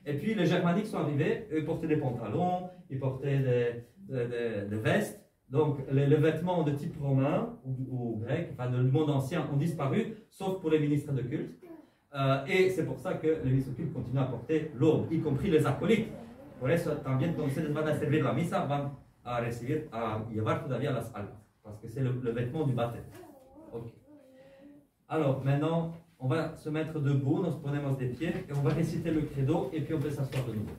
Et puis les germaniques sont arrivés, eux portaient des pantalons, ils portaient de vestes. Donc, les vêtements de type romain ou grec, enfin du monde ancien, ont disparu, sauf pour les ministres de culte. Et c'est pour ça que les ministres de culte continuent à porter l'aube, y compris les acolytes. Por eso también cuando ustedes van a servir la misa, van a llevar todavía las almas, parce que c'est le vêtement du baptême. Ok. Alors, maintenant, on va se mettre debout, nos ponemos des pieds, et on va réciter le credo, et puis on peut s'asseoir de nouveau.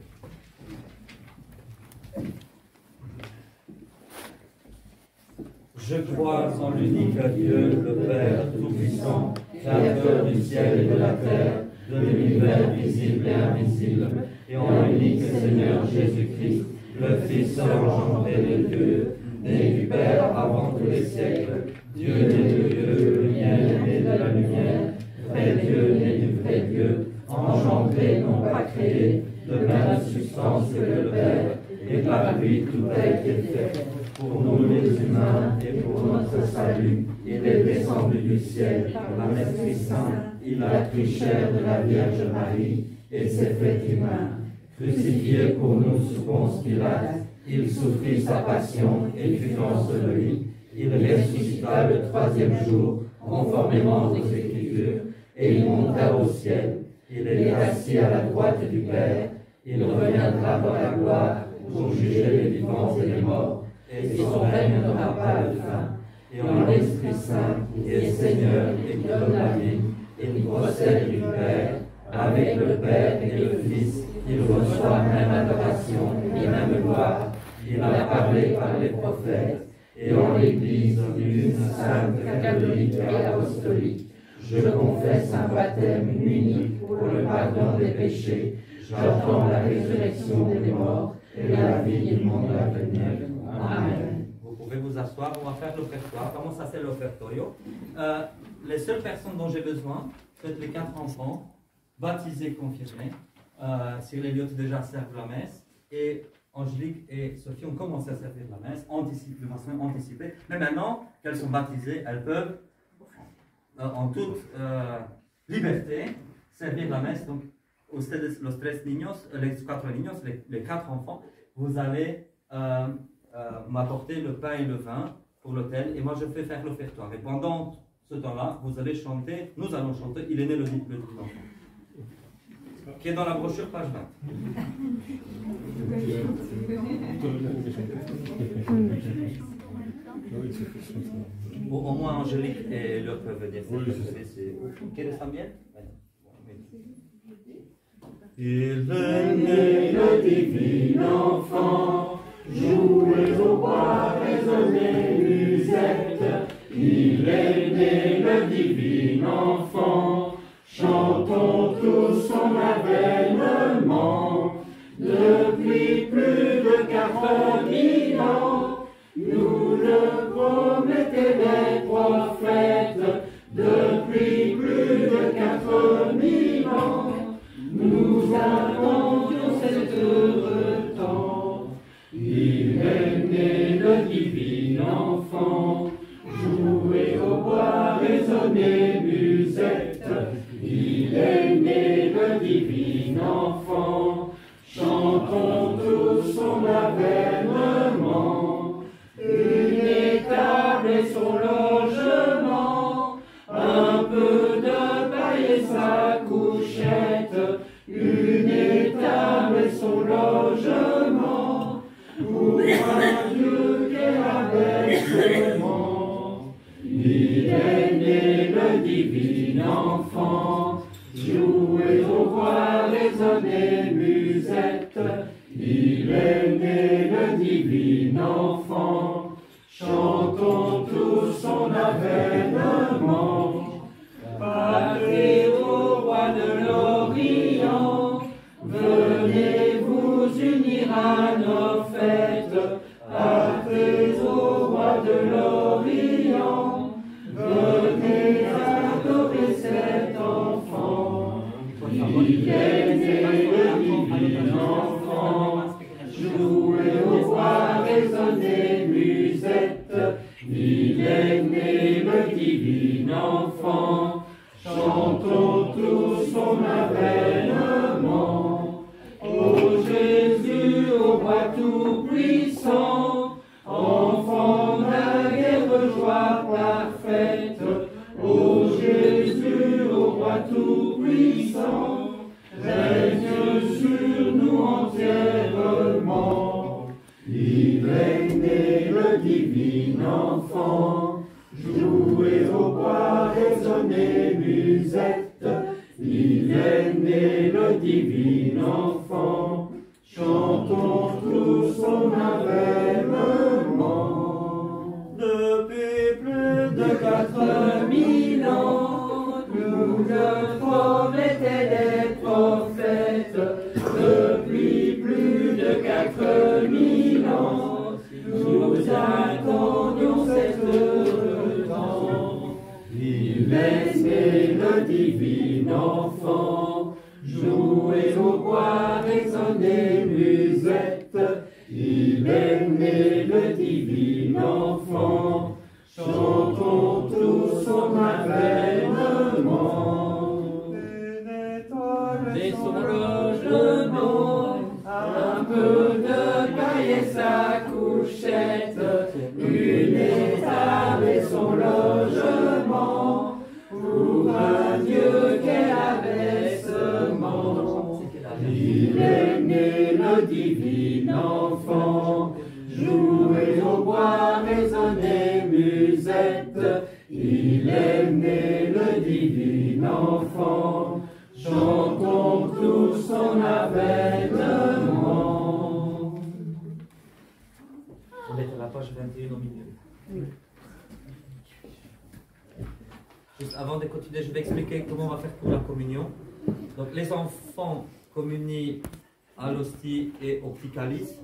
Je crois en l'unique Dieu, le Père Tout-Puissant, Créateur du ciel et de la terre, de l'univers visible et invisible, et en l'unique Seigneur Jésus-Christ, le Fils engendré de Dieu, né du Père avant tous les siècles, Dieu né de Dieu, lumière né de la lumière, vrai Dieu né du vrai Dieu, engendré, non pas créé, de même substance que le Père, et par lui tout a été fait. Pour nous les humains et pour notre salut, il est descendu du ciel par l'Esprit Saint, il a pris chair de la Vierge Marie et s'est fait humain. Crucifié pour nous sous Ponce Pilate, il souffrit sa passion et fut enseveli. Il ressuscita le troisième jour, conformément aux Écritures, et il monta au ciel. Il est assis à la droite du Père. Il reviendra dans la gloire pour juger les vivants et les morts. Et son règne n'aura pas de fin. Et en l'Esprit Saint, qui est Seigneur et qui donne la vie, il procède du Père, avec le Père et le Fils, il reçoit même adoration et même gloire. Il a parlé par les prophètes, et en l'Église une sainte, catholique et apostolique. Je confesse un baptême unique pour le pardon des péchés. J'attends la résurrection des morts et la vie du monde à venir. Amen. Vous pouvez vous asseoir, on va faire l'offertoire. Comment ça c'est l'offertorio? Les seules personnes dont j'ai besoin, c'est les 4 enfants, baptisés, confirmés. Cyril et Elliot déjà servent la messe, et Angélique et Sophie ont commencé à servir la messe de façon anticipée. Mais maintenant qu'elles sont baptisées, elles peuvent en toute liberté servir la messe. Donc, ustedes, los 3 niños, les 4 niños, les 4 enfants, vous allez m'apporter le pain et le vin pour l'autel, et moi je fais faire l'offertoire. Et pendant ce temps-là, vous allez chanter, nous allons chanter, il est né le divin enfant, qui est dans la brochure page 20. Au moins Angélique et Léo peuvent dire ¿Quieres también? Il est né le divin enfant, jouez au bois, résonnez musette. Il est né le divin enfant, chantons tous son avènement. Depuis plus de 40 000 ans, nous le promettaient les prophètes. Depuis plus de 4 000 ans, nous attendions cet heureux temps. Il est né le divin enfant, jouez au bois, résonnez musette. Il est né le divin enfant, chantons tous son avènement. Une étable et son logement, un peu de paille et sa couchette. Une étable et son logement, pour un Dieu qui est l'abaissement. Il est né le divin enfant, jouez au bois, résonnez musette. Il est né le divin enfant, chantons tous son avènement. Partez au roi de l'Orient, venez vous unir à nos fêtes. Partez au roi de l'Orient, venez adorer cet enfant. Il est né le divin enfant, jouez au bois, résonnez musette. Il est né le divin enfant, chantons tous son avènement. Ô Jésus, au roi tout-puissant, divin enfant, jouez au bois, résonnez musette, il est né le divin enfant, chantons tous son avènement. Depuis plus de 4000 ans, nous le promettaient les prophètes, depuis plus de 4000 ans, nous attendions cet heureux temps. Il est né le divin enfant, jouez au bois, résonnez musette, il est né le divin enfant, chantons tous son avènement. Dès son logement, un peu de paille et sa couchette, une étable et son logement, pour un Dieu qu'est l'abaissement. Il est né le divin enfant, jouez au bois, résonnez musette, il est né le divin enfant, chantons tous son avènement. On est à la page 21 au milieu. Juste avant de continuer, je vais expliquer comment on va faire pour la communion. Donc les enfants communient à l'hostie et au petit calice.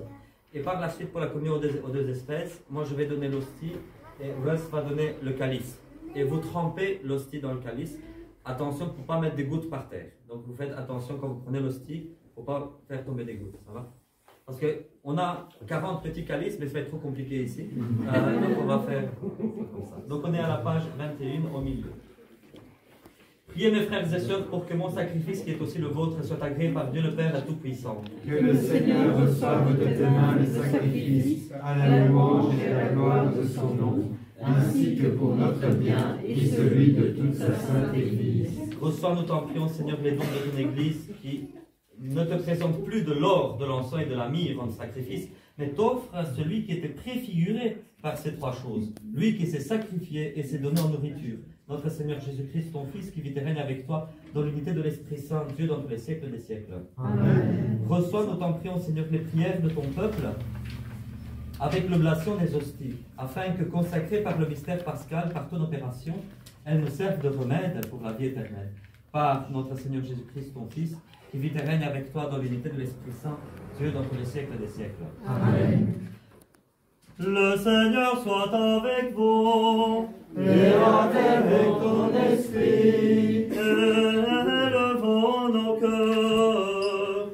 Et par la suite, pour la communion aux deux espèces, moi je vais donner l'hostie et Russ va donner le calice. Et vous trempez l'hostie dans le calice. Attention pour ne pas mettre des gouttes par terre. Donc vous faites attention quand vous prenez l'hostie, pour ne pas faire tomber des gouttes. Ça va? Parce qu'on a 40 petits calices, mais ça va être trop compliqué ici. Donc on va faire comme ça. Donc on est à la page 21 au milieu. Priez mes frères et sœurs pour que mon sacrifice, qui est aussi le vôtre, soit agréé par Dieu le Père la Tout-Puissant. Que le Seigneur reçoive de tes mains le sacrifice à la louange et à la gloire de son nom, ainsi que pour notre bien et celui de toute sa sainte Église. Reçois, nous t'en prions, Seigneur, les dons de ton Église qui ne te présente plus de l'or, de l'encens et de la myrrhe en sacrifice, mais t'offre à celui qui était préfiguré par ces trois choses, lui qui s'est sacrifié et s'est donné en nourriture. Notre Seigneur Jésus-Christ, ton Fils, qui vit et règne avec toi dans l'unité de l'Esprit Saint, Dieu dans tous les siècles des siècles. Amen. Reçois, nous t'en prions, Seigneur, les prières de ton peuple avec l'oblation des hosties, afin que, consacrées par le mystère pascal, par ton opération, elles nous servent de remède pour la vie éternelle. Par notre Seigneur Jésus-Christ, ton Fils, qui vit et règne avec toi dans l'unité de l'Esprit Saint, Dieu dans tous les siècles des siècles. Amen. Le Seigneur soit avec vous. Et avec ton esprit, Élevons nos cœurs.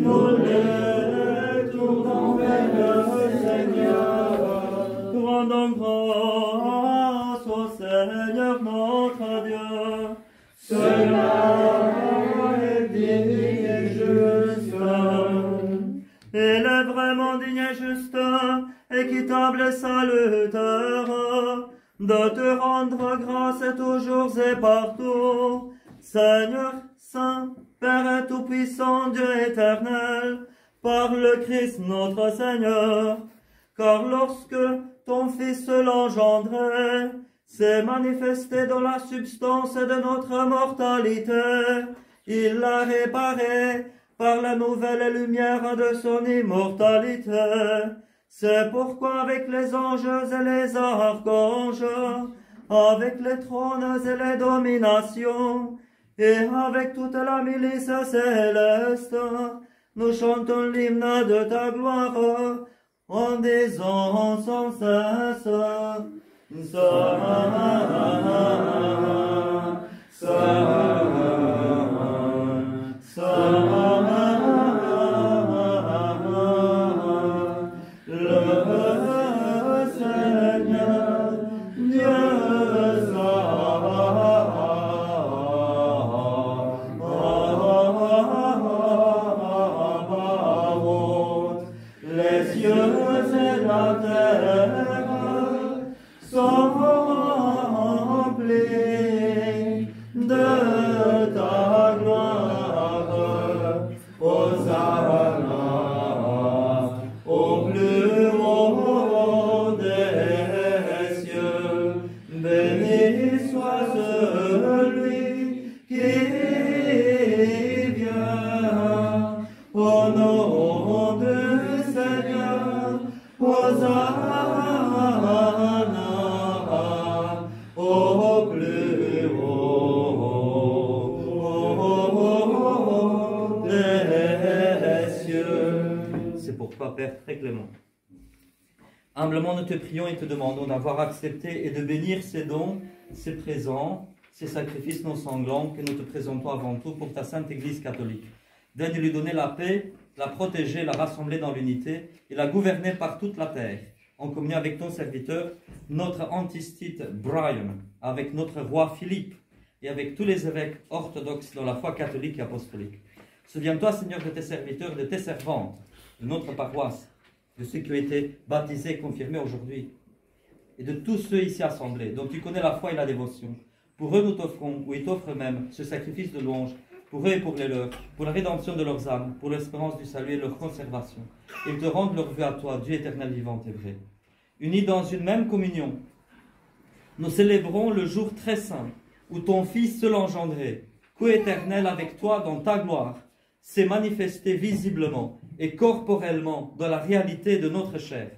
nous les tournons vers le Seigneur. Rendons grâce au Seigneur notre Dieu. Cela est digne et juste. Il est vraiment digne et juste, équitable et salutaire, de te rendre grâce toujours et partout, Seigneur Saint, Père et Tout-Puissant, Dieu éternel, par le Christ notre Seigneur. Car lorsque ton Fils l'engendrait, s'est manifesté dans la substance de notre mortalité, il l'a réparé par la nouvelle lumière de son immortalité. C'est pourquoi avec les anges et les archanges, avec les trônes et les dominations, et avec toute la milice céleste, nous chantons l'hymne de ta gloire, en disant sans cesse, Saint, Saint, Saint. La terre sont remplis soit celui qui vient. Au nom du Seigneur, Hosanna au plus haut des cieux. C'est pourquoi, Père très clément, humblement nous te prions et te demandons d'avoir accepté et de bénir ces dons, ces présents, ces sacrifices non sanglants que nous te présentons avant tout pour ta sainte Église catholique. Daigne lui donner la paix, la protéger, la rassembler dans l'unité et la gouverner par toute la terre, en communion avec ton serviteur, notre antistite Brian, avec notre roi Philippe et avec tous les évêques orthodoxes dans la foi catholique et apostolique. Souviens-toi, Seigneur, de tes serviteurs, de tes servantes, de notre paroisse, de ceux qui ont été baptisés et confirmés aujourd'hui, et de tous ceux ici assemblés, dont tu connais la foi et la dévotion. Pour eux, nous t'offrons, ou ils t'offrent même, ce sacrifice de louange, pour eux et pour les leurs, pour la rédemption de leurs âmes, pour l'espérance du salut et leur conservation. Ils te rendent leur vue à toi, Dieu éternel vivant et vrai. Unis dans une même communion, nous célébrons le jour très saint, où ton Fils seul engendré, coéternel avec toi dans ta gloire, s'est manifesté visiblement et corporellement dans la réalité de notre chair.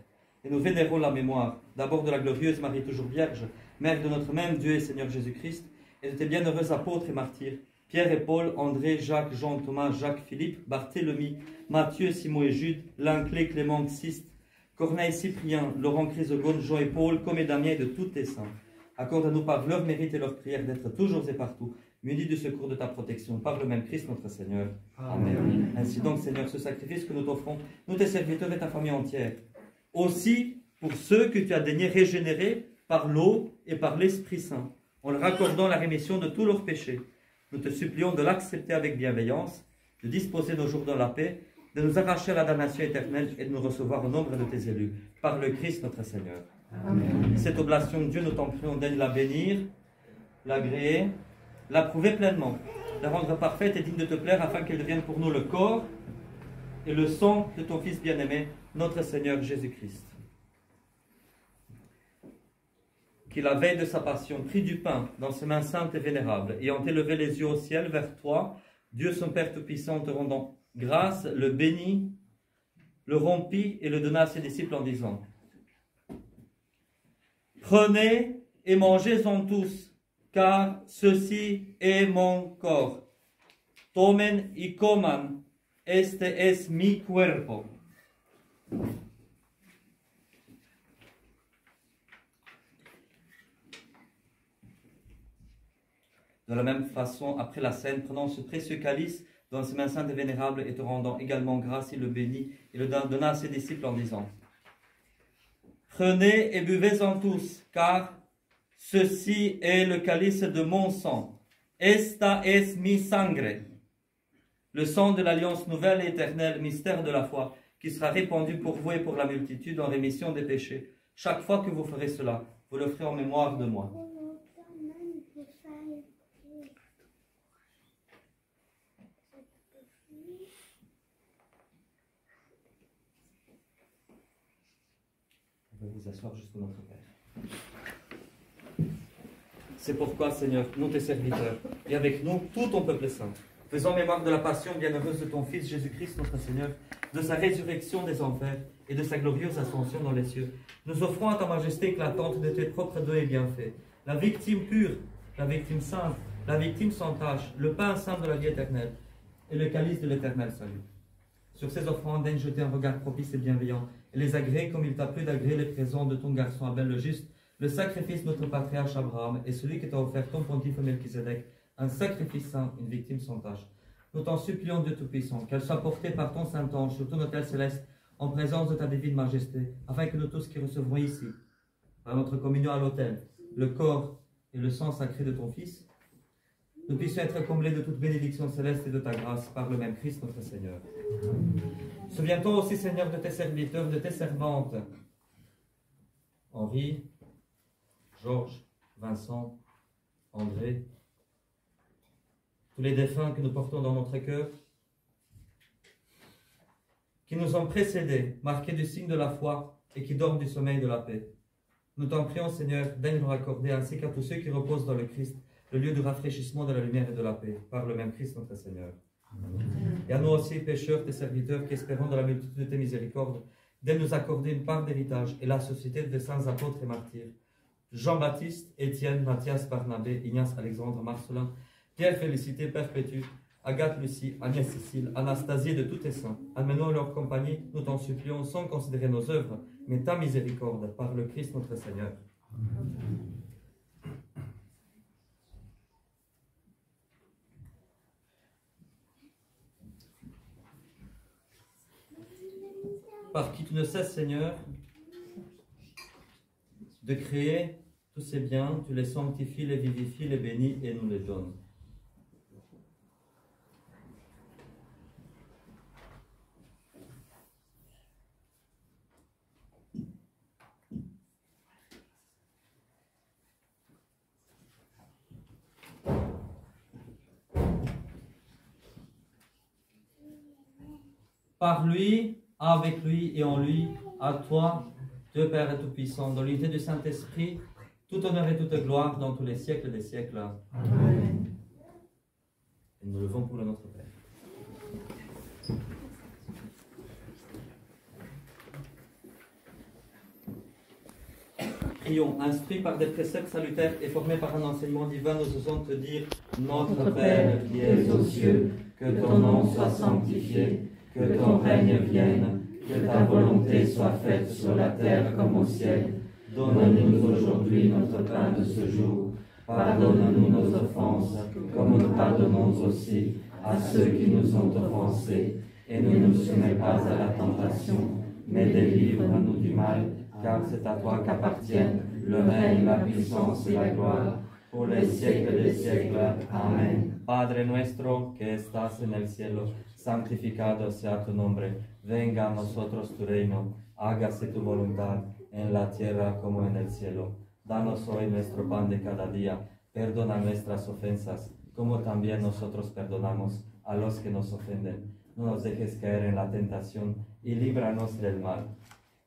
Et nous vénérons la mémoire, d'abord de la glorieuse Marie toujours Vierge, Mère de notre même Dieu et Seigneur Jésus-Christ, et de tes bienheureux apôtres et martyrs, Pierre et Paul, André, Jacques, Jean, Thomas, Jacques, Philippe, Barthélemy, Matthieu, Simon et Jude, Linclé, Clément, Xiste, Corneille, Cyprien, Laurent, Chrysogone, Jean et Paul, comme et Damien et de tous tes saints. Accorde à nous par leur mérite et leur prière d'être toujours et partout munis du secours de ta protection, par le même Christ notre Seigneur. Amen. Ainsi donc, Seigneur, ce sacrifice que nous t'offrons, nous tes serviteurs et ta famille entière, aussi pour ceux que tu as daigné régénérer par l'eau et par l'Esprit Saint, en leur accordant la rémission de tous leurs péchés. Nous te supplions de l'accepter avec bienveillance, de disposer nos jours dans la paix, de nous arracher à la damnation éternelle et de nous recevoir au nombre de tes élus, par le Christ notre Seigneur. Amen. Cette oblation de Dieu, nous t'en prions, daigne la bénir, l'agréer, l'approuver pleinement, la rendre parfaite et digne de te plaire, afin qu'elle devienne pour nous le corps et le sang de ton Fils bien-aimé, notre Seigneur Jésus-Christ. Qui, la veille de sa passion, prit du pain dans ses mains saintes et vénérables, et ayant élevé les yeux au ciel vers toi, Dieu son Père Tout-Puissant, te rendant grâce, le bénit, le rompit et le donna à ses disciples en disant: Prenez et mangez-en tous, car ceci est mon corps. Tomen y coman, este es mi cuerpo. De la même façon, après la scène, prenant ce précieux calice dans ses mains saintes et vénérables et te rendant également grâce, il le bénit et le donna à ses disciples en disant: Prenez et buvez-en tous, car ceci est le calice de mon sang. Esta es mi sangre. Le sang de l'alliance nouvelle et éternelle, mystère de la foi, qui sera répandu pour vous et pour la multitude en rémission des péchés. Chaque fois que vous ferez cela, vous le ferez en mémoire de moi. On va vous asseoir jusqu'au Notre Père. C'est pourquoi, Seigneur, nous tes serviteurs, et avec nous tout ton peuple saint, faisons mémoire de la passion bienheureuse de ton Fils Jésus-Christ, notre Seigneur, de sa résurrection des enfers et de sa glorieuse ascension dans les cieux. Nous offrons à ta majesté éclatante de tes propres dons et bienfaits, la victime pure, la victime sainte, la victime sans tache, le pain saint de la vie éternelle et le calice de l'éternel salut. Sur ces offrandes, daigne jeter un regard propice et bienveillant, et les agréer comme il t'a plu d'agréer les présents de ton garçon Abel le juste, le sacrifice de notre patriarche Abraham, et celui que t'a offert ton pontife Melchizedek, un sacrifice saint, une victime sans tache. Nous t'en supplions, Dieu Tout-Puissant, qu'elle soit portée par ton Saint-Ange sur ton autel céleste, en présence de ta divine majesté, afin que nous tous qui recevrons ici, par notre communion à l'autel, le corps et le sang sacré de ton Fils, nous puissions être comblés de toute bénédiction céleste et de ta grâce, par le même Christ notre Seigneur. Souviens-toi aussi, Seigneur, de tes serviteurs, de tes servantes, Henri, Georges, Vincent, André, tous les défunts que nous portons dans notre cœur, qui nous ont précédés, marqués du signe de la foi et qui dorment du sommeil de la paix. Nous t'en prions, Seigneur, daigne nous accorder, ainsi qu'à tous ceux qui reposent dans le Christ, le lieu du rafraîchissement, de la lumière et de la paix, par le même Christ notre Seigneur. Amen. Et à nous aussi, pécheurs, tes serviteurs, qui espérons dans la multitude de tes miséricordes, daigne nous accorder une part d'héritage et la société des saints apôtres et martyrs, Jean-Baptiste, Étienne, Matthias, Barnabé, Ignace, Alexandre, Marcelin, Pierre Félicité, Perpétue, Agathe, Lucie, Agnès, Cécile, Anastasie, de tous tes saints. Amenons leur compagnie, nous t'en supplions, sans considérer nos œuvres, mais ta miséricorde, par le Christ notre Seigneur. Par qui tu ne cesses, Seigneur, de créer tous ces biens, tu les sanctifies, les vivifies, les bénis et nous les donnes. Par lui, avec lui et en lui, à toi, Dieu Père et Tout-Puissant, dans l'unité du Saint-Esprit, tout honneur et toute gloire dans tous les siècles des siècles. Amen. Et nous levons pour le Notre Père. Prions, instruits par des préceptes salutaires et formés par un enseignement divin, nous osons te dire, Notre Père qui es aux cieux, que ton nom soit sanctifié, que ton règne vienne, que ta volonté soit faite sur la terre comme au ciel. Donne-nous aujourd'hui notre pain de ce jour. Pardonne-nous nos offenses, comme nous pardonnons aussi à ceux qui nous ont offensés. Et ne nous soumets pas à la tentation, mais délivre-nous du mal, car c'est à toi qu'appartiennent le règne, la puissance et la gloire, por les siècles des siècles. Amen. Padre nuestro que estás en el cielo, santificado sea tu nombre. Venga a nosotros tu reino. Hágase tu voluntad en la tierra como en el cielo. Danos hoy nuestro pan de cada día. Perdona nuestras ofensas, como también nosotros perdonamos a los que nos ofenden. No nos dejes caer en la tentación y líbranos del mal.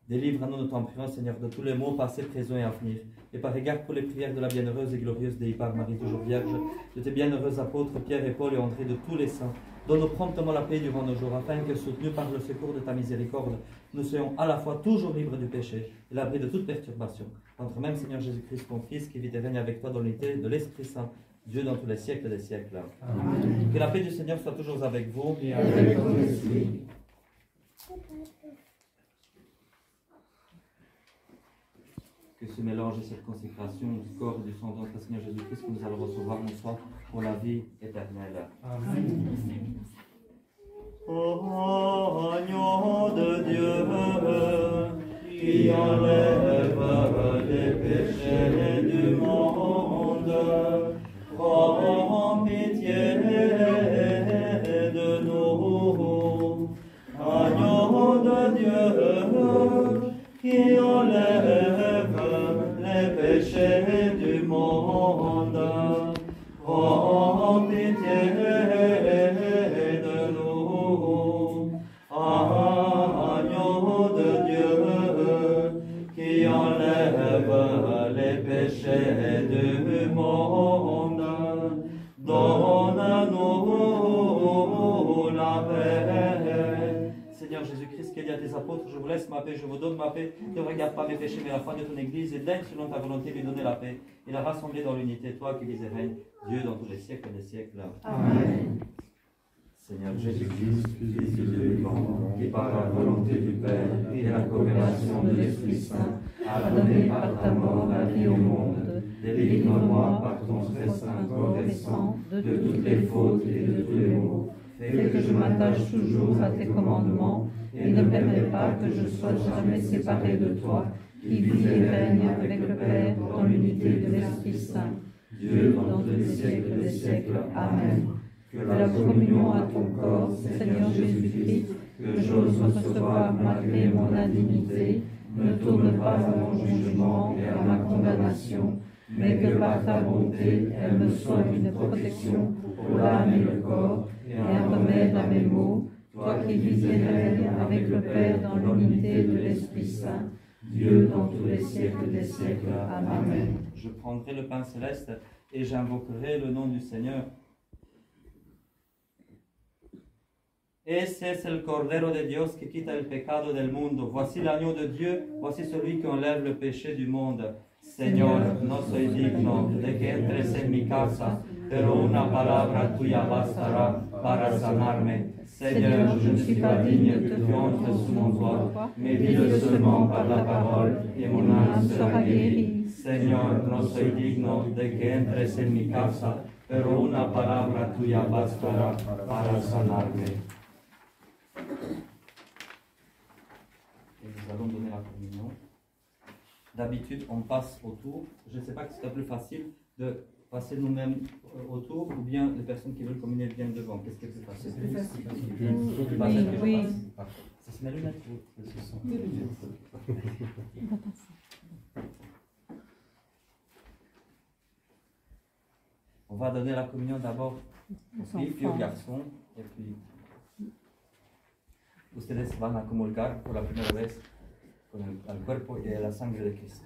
Délivre-nous, nous t'en prions, Seigneur, de tous les maux passés, présents et à venir. Et par égard pour les prières de la bienheureuse et glorieuse Dei par Marie, toujours vierge, de tes bienheureux apôtres Pierre et Paul et André, de tous les saints, donne-nous promptement la paix durant nos jours, afin que, soutenus par le secours de ta miséricorde, nous soyons à la fois toujours libres du péché et l'abri de toute perturbation. Entre même, Seigneur Jésus-Christ, ton Fils, qui vit et règne avec toi dans l'unité de l'Esprit Saint, Dieu dans tous les siècles des siècles. Amen. Que la paix du Seigneur soit toujours avec vous. Et avec ton esprit. Que ce mélange et cette consécration du corps et du sang de notre Seigneur Jésus-Christ que nous allons recevoir nous soit pour la vie éternelle. Amen. Ô agneau de Dieu, qui enlève les péchés du monde, prends pitié de nous. Agneau de Dieu, qui enlève les péchés du monde, prends pitié de nous. Agneau de Dieu, qui enlève les péchés du monde, donne-nous la paix. Seigneur Jésus-Christ, qui a dit à tes apôtres, je vous laisse ma paix, je vous donne ma paix, ne regarde pas mes péchés, mais la foi de ton Église, et daigne selon ta volonté lui donner la paix, et la rassembler dans l'unité, toi qui vis et règnes, Dieu dans tous les siècles des siècles. Amen. Seigneur Jésus-Christ, Fils de Dieu vivant, qui par la volonté du Père et la coopération de l'Esprit Saint, a donné par ta mort la vie au monde, délivre-moi par ton très saint corps et sang de toutes les fautes et de tous les maux. Fais que je m'attache toujours à tes commandements et ne permets pas que je sois jamais séparé de toi, qui vis et règne avec le Père dans l'unité de l'Esprit Saint, Dieu dans tous les siècles des siècles. Amen. Que la communion à ton corps, Seigneur Jésus-Christ, que j'ose recevoir malgré mon indignité, ne tourne pas à mon jugement et à ma condamnation, mais que par ta bonté, elle me soit une protection pour l'âme et le corps, et un remède à mes maux, toi qui vis et règnes avec le Père dans l'unité de l'Esprit Saint, Dieu dans tous les siècles des siècles. Amen. Je prendrai le pain céleste et j'invoquerai le nom du Seigneur. Ese es el Cordero de Dios que quita el pecado del mundo. Voici l'agneau de Dieu, voici celui qui enlève le péché du monde. Señor, no soy digno de que entres en mi casa, pero una palabra tuya bastará para sanarme. Seigneur, je ne suis pas digne que tu entres sous mon toit, mais dis-le seulement par la parole et mon âme sera guérie. Señor, no soy digno de que entres en mi casa, pero una palabra tuya bastará para sanarme. Et nous allons donner la communion. D'habitude, on passe autour. Je ne sais pas si c'est plus facile de passer nous-mêmes autour ou bien les personnes qui veulent communier viennent devant. Qu'est-ce que c'est facile? C'est plus facile. Oui. Ça se met lunettes ou ce sont des lunettes? On va donner la communion d'abord aux filles, puis aux garçons, et puis ustedes van a comulgar por la primera vez con el cuerpo y la sangre de Cristo.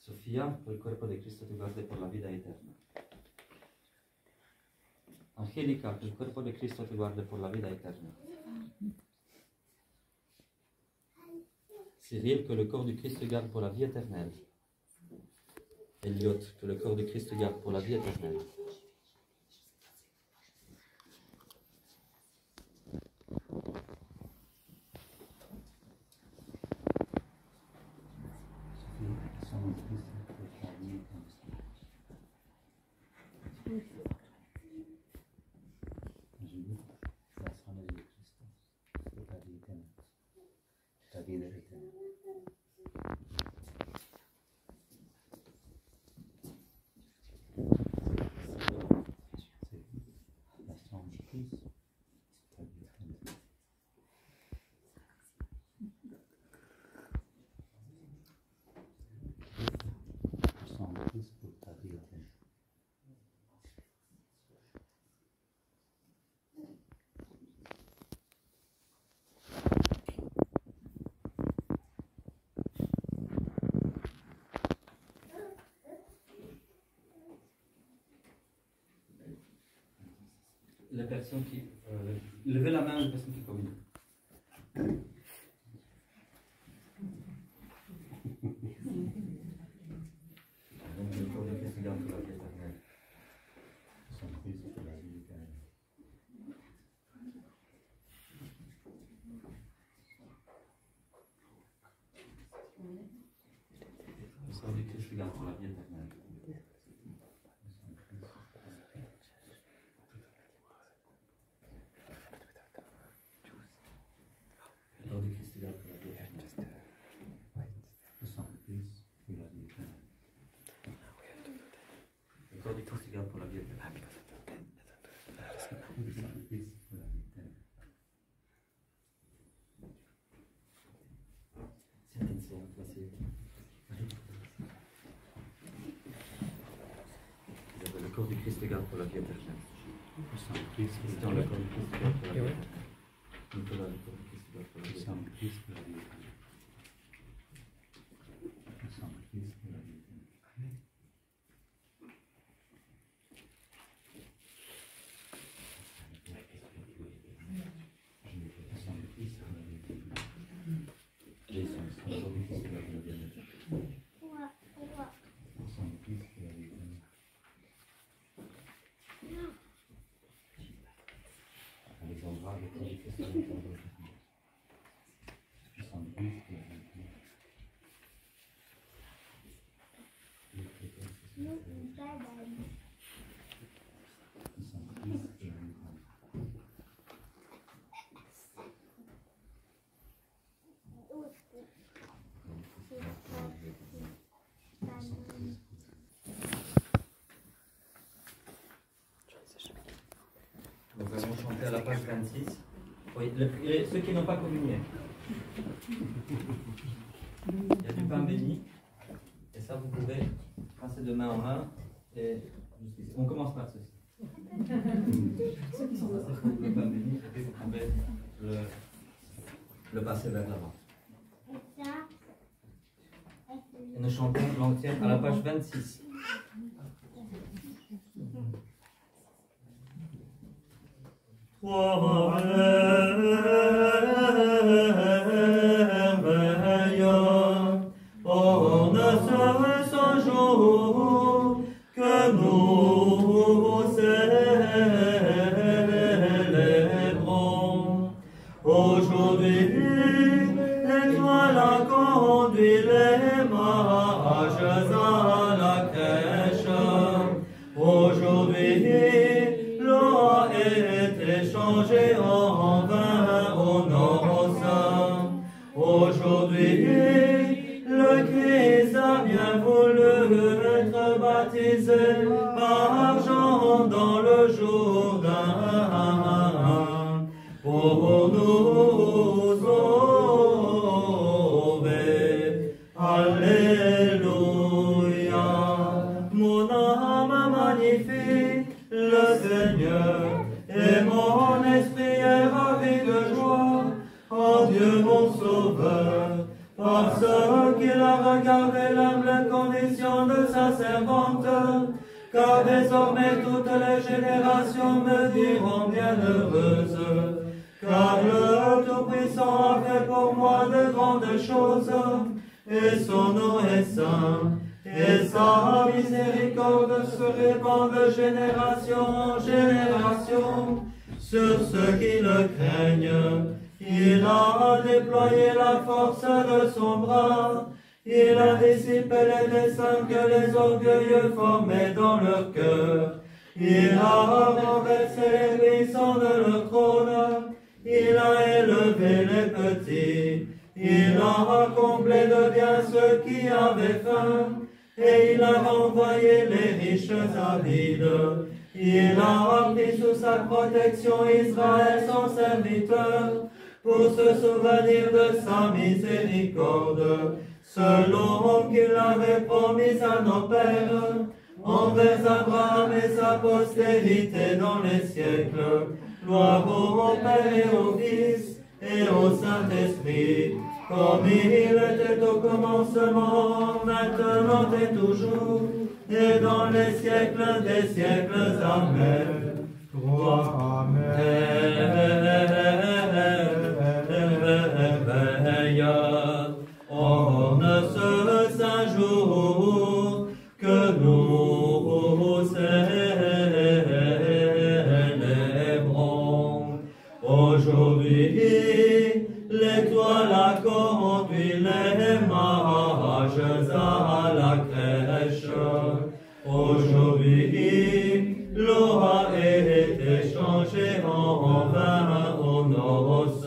Sofía, el cuerpo de Cristo te guarde por la vida eterna. Angélica, el cuerpo de Cristo te guarde por la vida eterna. Cyril, que le corps du Christ te garde pour la vie éternelle. Elliot, que le corps du Christ te garde pour la vie éternelle. Les personnes qui... levez la main les personnes qui communient. Donc le corps de Christ te garde pour la vie éternelle. Son Christ pour la vie éternelle. Le corps de Christ te garde pour la vie éternelle. Le corps du Christ te garde pour la vie éternelle. Christian, le corps du Christ te garde pour la vie éternelle. Nicolas, le corps du Christ te garde pour la vie éternelle. 26. Oui, ceux qui n'ont pas communié. Il y a du pain béni. Et ça, vous pouvez passer de main en main. Et on commence par ceci. Le pain béni, et puis vous pouvez le passer vers l'avant. Et nous chantons l'entière à la page 26. Trois merveilles, on ne serait ce jour que nous célébrons. Aujourd'hui, l'étoile a conduit les mages à la crèche. Aujourd'hui, l'eau a été changée en vin aux noces. Aujourd'hui, le Christ a bien voulu être baptisé par Jean dans le Jourdain pour nous sauver. Alléluia. Mon âme magnifie le Seigneur et mon esprit est ravi de joie en Dieu mon Sauveur, parce qu'il a regardé l'humble condition de sa servante, car désormais toutes les générations me diront bienheureuse, car le Tout-Puissant a fait pour moi de grandes choses, et son nom est saint, et sa miséricorde se répand de génération en génération sur ceux qui le craignent. Il a déployé la force de son bras, il a dissipé les desseins que les orgueilleux formaient dans leur cœur. Il a renversé les puissants de leur trône, il a élevé les petits, il a comblé de bien ceux qui avaient faim, et il a renvoyé les riches avides. Il a pris sous sa protection Israël son serviteur, pour se souvenir de sa miséricorde, selon qu'il avait promis à nos pères, envers Abraham et sa postérité dans les siècles. Gloire au Père et au Fils et au Saint-Esprit, comme il était au commencement, maintenant et toujours, et dans les siècles des siècles. Amen. Gloire. En ce saint jour que nous célébrons, aujourd'hui l'étoile a conduit les mages à la crèche. Aujourd'hui l'eau a été changée en vin aux noces.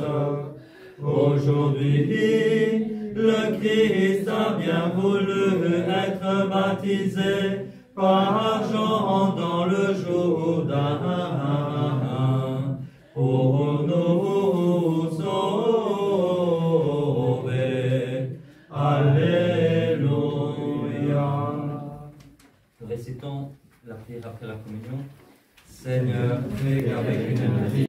Aujourd'hui, le Christ a bien voulu être baptisé par Jean dans le Jourdain pour nous sauver. Alléluia. Nous récitons la prière après la communion. Seigneur, fais qu'avec une énergie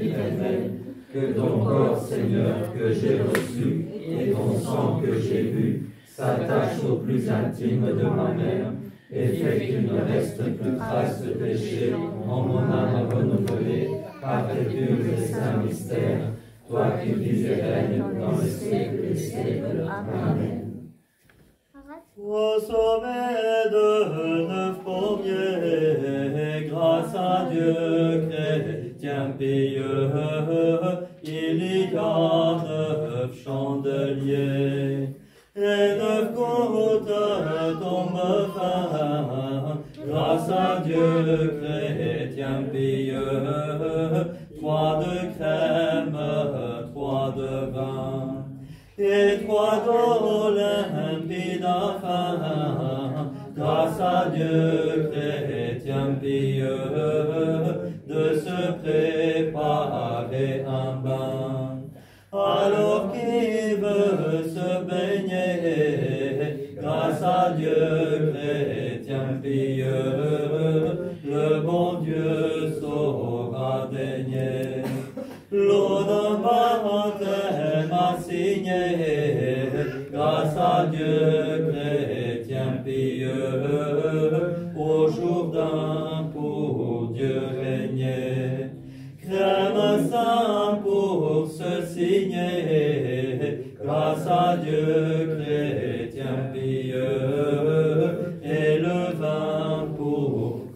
éternelle, que ton corps, Seigneur, que j'ai reçu, et ton sang que j'ai bu, s'attache au plus intime de ma mère, et fait qu'il ne reste plus trace de péché en mon âme renouvelée, par tes purs et saints mystères, toi qui vis et règnes dans les siècles des siècles. Amen. Au sommet de 9 pommiers, grâce à Dieu chrétien pieux, il y a 9 chandeliers, et 9 gouttes tombent fin, grâce à Dieu chrétien pieux, 3 de crème, 3 de vin. Et 3 d'eau limpide enfin, grâce à Dieu chrétien pieux, de se préparer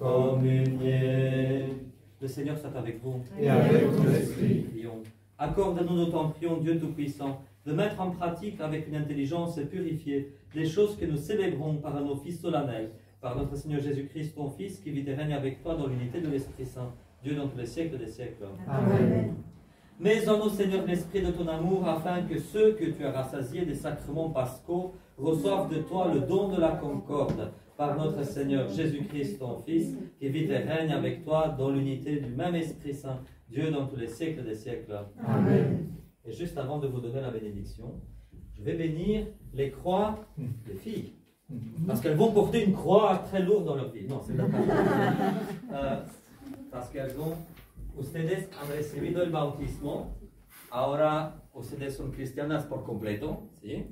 communier. Le Seigneur soit avec vous. Et avec ton esprit. Prions. Accorde-nous, nous t'en prions, Dieu Tout-Puissant, de mettre en pratique avec une intelligence purifiée les choses que nous célébrons par un office solennel, par notre Seigneur Jésus-Christ, ton Fils, qui vit et règne avec toi dans l'unité de l'Esprit Saint, Dieu dans tous les siècles des siècles. Amen. Mets en nous, Seigneur, l'esprit de ton amour, afin que ceux que tu as rassasiés des sacrements pascaux reçoivent de toi le don de la concorde, par notre Seigneur Jésus-Christ, ton Fils, qui vit et règne avec toi dans l'unité du même Esprit Saint, Dieu dans tous les siècles des siècles. Amen. Et juste avant de vous donner la bénédiction, je vais bénir les croix des filles. Parce qu'elles vont porter une croix très lourde dans leur vie. No, c'est pas parce qu'elles ont, ustedes han recibido el bautismo, ahora ustedes son cristianas por completo, ¿sí?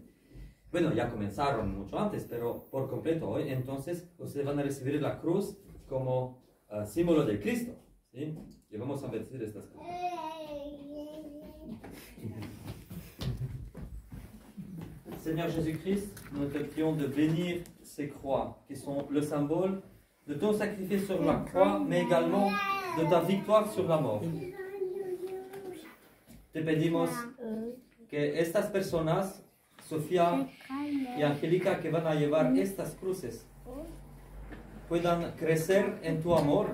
Bueno, ya comenzaron mucho antes, pero por completo hoy, entonces ustedes van a recibir la cruz como símbolo de Cristo, ¿sí? Y vamos a bendecir estas cosas. Seigneur Jésus-Christ, nous te prions de bénir ces croix qui sont le symbole de ton sacrifice sur la croix, mais également de ta victoire sur la mort. Te pedimos que estas personas, Sofía y Angélica, que van a llevar estas cruces, puedan crecer en tu amor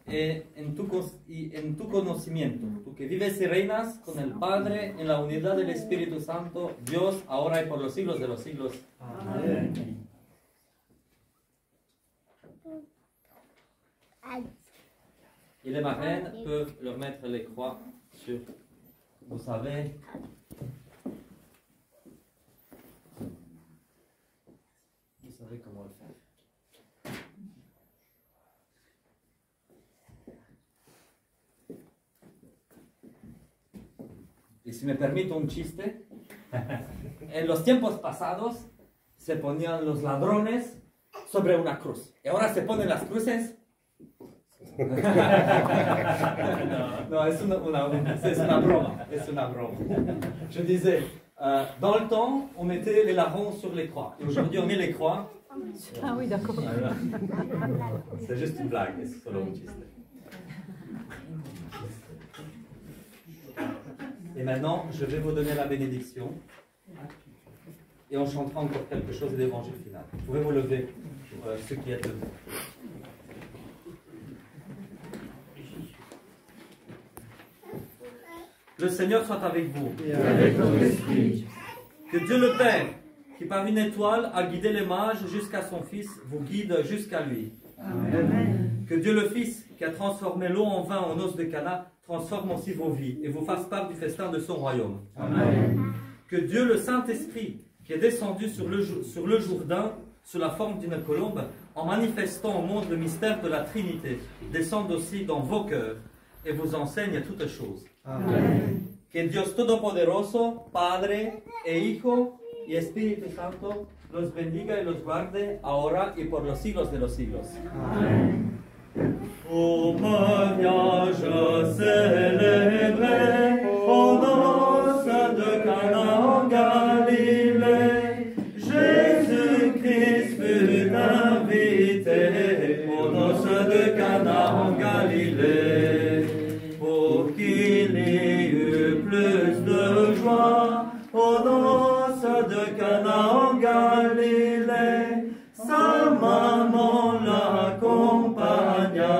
y en tu conocimiento. Tú que vives y reinas con el Padre en la unidad del Espíritu Santo, Dios, ahora y por los siglos de los siglos. Amén. Et les marraines peuvent leur mettre les croix sur, vous savez, comment le faire. Y si me permite un chiste, en los tiempos pasados se ponían los ladrones sobre una cruz. Y ahora se ponen las cruces. No, es una broma. Es una broma. Je disais, dans le temps, on mettait les larrons sur les croix. Et aujourd'hui, on met les croix. Ah oui, d'accord. C'est juste une blague, c'est solo un chiste. Et maintenant, je vais vous donner la bénédiction. Et on chantera encore quelque chose de l'évangile final. Vous pouvez vous lever, ceux qui êtes debout. Le Seigneur soit avec vous. Et avec ton esprit. Que Dieu le Père, qui par une étoile a guidé les mages jusqu'à son Fils, vous guide jusqu'à lui. Amen. Que Dieu le Fils, qui a transformé l'eau en vin aux noces de Cana, transforme aussi vos vies et vous fasse part du festin de son royaume. Amen. Que Dieu le Saint-Esprit, qui est descendu sur le Jourdain sous la forme d'une colombe, en manifestant au monde le mystère de la Trinité, descende aussi dans vos cœurs et vous enseigne toutes choses. Amen. Que Dios Todopoderoso, Padre e Hijo y Espíritu Santo, los bendiga y los guarde ahora y por los siglos de los siglos. Amen. Au mariage célébré, aux noces de Cana en Galilée, Jésus-Christ fut invité aux noces de Cana en Galilée, pour qu'il y eût plus de joie aux noces de Cana en Galilée. Sa maman l'accompagna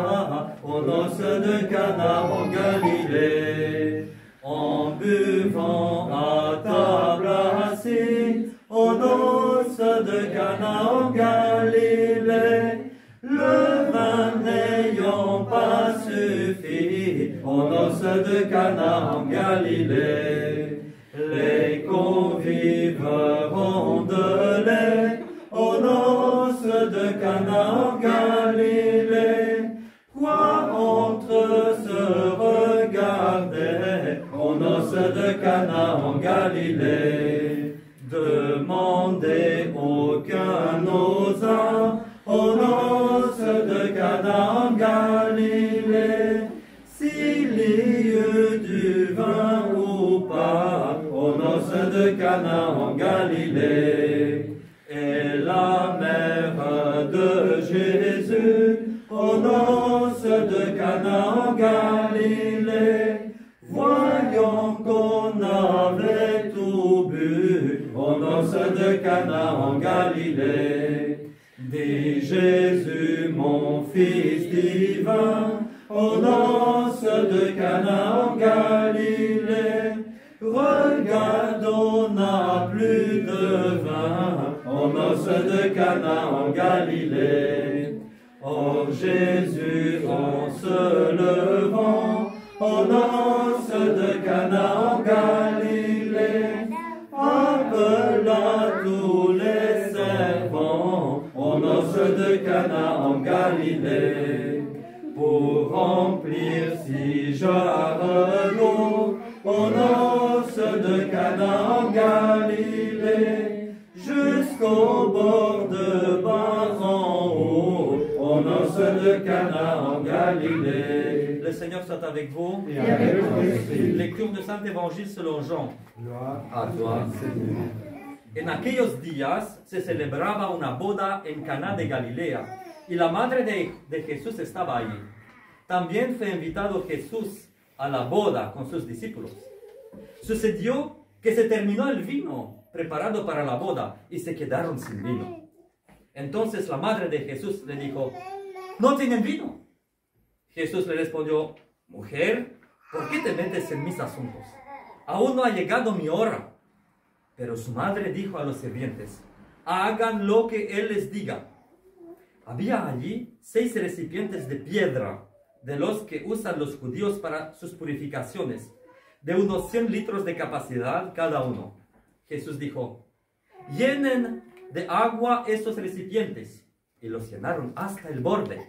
aux noces de Cana en Galilée. En buvant à table assis aux noces de Cana en Galilée, le vin n'ayant pas suffi aux noces de Cana en Galilée, les convives rondelaient aux noces de Cana en Galilée. Quoi entre se regarder aux noces de Cana en Galilée? Demandez aucun n'osa aux noces de Cana en Galilée, s'il y eut du vin ou pas aux noces de Cana en Galilée. Et la mère de Jésus aux noces de Cana en Galilée. Voyons qu'on avait tout bu aux noces de Cana en Galilée. Dis Jésus, mon fils divin, aux noces de Cana en Galilée. Regarde, on n'a plus de vin aux noces de Cana en Galilée. Oh Jésus, en se levant, aux noces de Cana en Galilée, appela tous les servants aux noces de Cana en Galilée, pour remplir 6 jarres d'eau aux noces de Cana en Galilée, jusqu'au bord de bas en haut, aux noces de Cana en Galilée. Le Seigneur soit avec vous. Et avec ton esprit. Lecture du Saint Évangile selon Jean. Gloire A toi, Señor. En aquellos días se celebraba una boda en Caná de Galilea y la madre de Jesús estaba allí. También fue invitado Jesús a la boda con sus discípulos. Sucedió que se terminó el vino preparado para la boda y se quedaron sin vino. Entonces la madre de Jesús le dijo, ¿no tienen vino? Jesús le respondió, mujer, ¿por qué te metes en mis asuntos? Aún no ha llegado mi hora. Pero su madre dijo a los sirvientes, hagan lo que él les diga. Había allí 6 recipientes de piedra, de los que usan los judíos para sus purificaciones, de unos 100 litros de capacidad cada uno. Jesús dijo, llenen de agua estos recipientes, y los llenaron hasta el borde.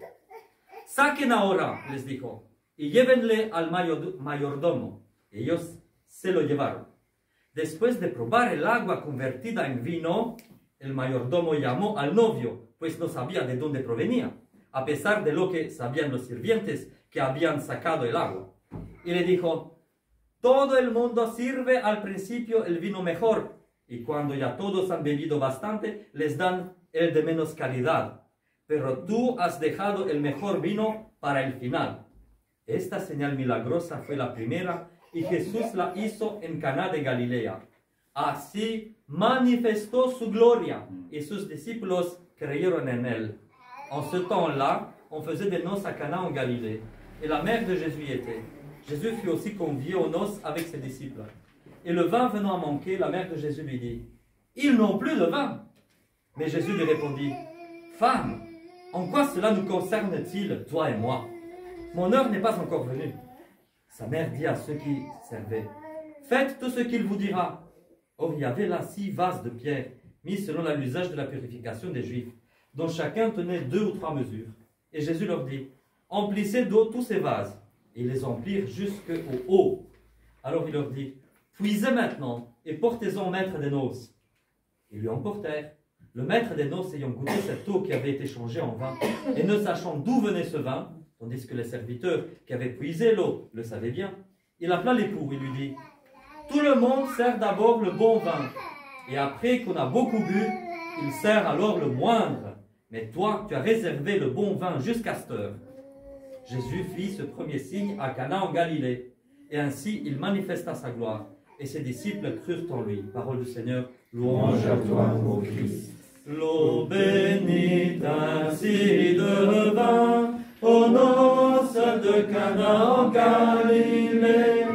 Saquen ahora, les dijo, y llévenle al mayordomo. Ellos se lo llevaron. Después de probar el agua convertida en vino, el mayordomo llamó al novio, pues no sabía de dónde provenía, a pesar de lo que sabían los sirvientes que habían sacado el agua. Y le dijo, todo el mundo sirve al principio el vino mejor, y cuando ya todos han bebido bastante, les dan el de menos calidad. Pero tú has dejado el mejor vino para el final. Esta señal milagrosa fue la primera, y Jesús la hizo en Caná de Galilea. Así manifestó su gloria, et sus discípulos creyeron en él. En ce temps-là, on faisait des noces à Cana en Galilée, et la mère de Jésus y était. Jésus fut aussi convié aux noces avec ses disciples. Et le vin venant à manquer, la mère de Jésus lui dit, ils n'ont plus de vin. Mais Jésus lui répondit, femme, en quoi cela nous concerne-t-il, toi et moi? Mon heure n'est pas encore venue. Sa mère dit à ceux qui servaient, faites tout ce qu'il vous dira. Or, il y avait là 6 vases de pierre, mis selon l'usage de la purification des Juifs, dont chacun tenait 2 ou 3 mesures. Et Jésus leur dit, emplissez d'eau tous ces vases. Et ils les emplirent jusqu'au haut. Alors il leur dit, puisez maintenant et portez-en au maître des noces. Ils lui emportèrent. Le maître des noces ayant goûté cette eau qui avait été changée en vin, et ne sachant d'où venait ce vin, tandis que les serviteurs qui avaient puisé l'eau le savaient bien, il appela l'époux et lui dit, tout le monde sert d'abord le bon vin, et après qu'on a beaucoup bu, il sert alors le moindre. Mais toi, tu as réservé le bon vin jusqu'à cette heure. Jésus fit ce premier signe à Cana en Galilée, et ainsi il manifesta sa gloire, et ses disciples crurent en lui. Parole du Seigneur, louange à toi, ô Christ. L'eau bénite ainsi devint aux noces de Cana en Galilée,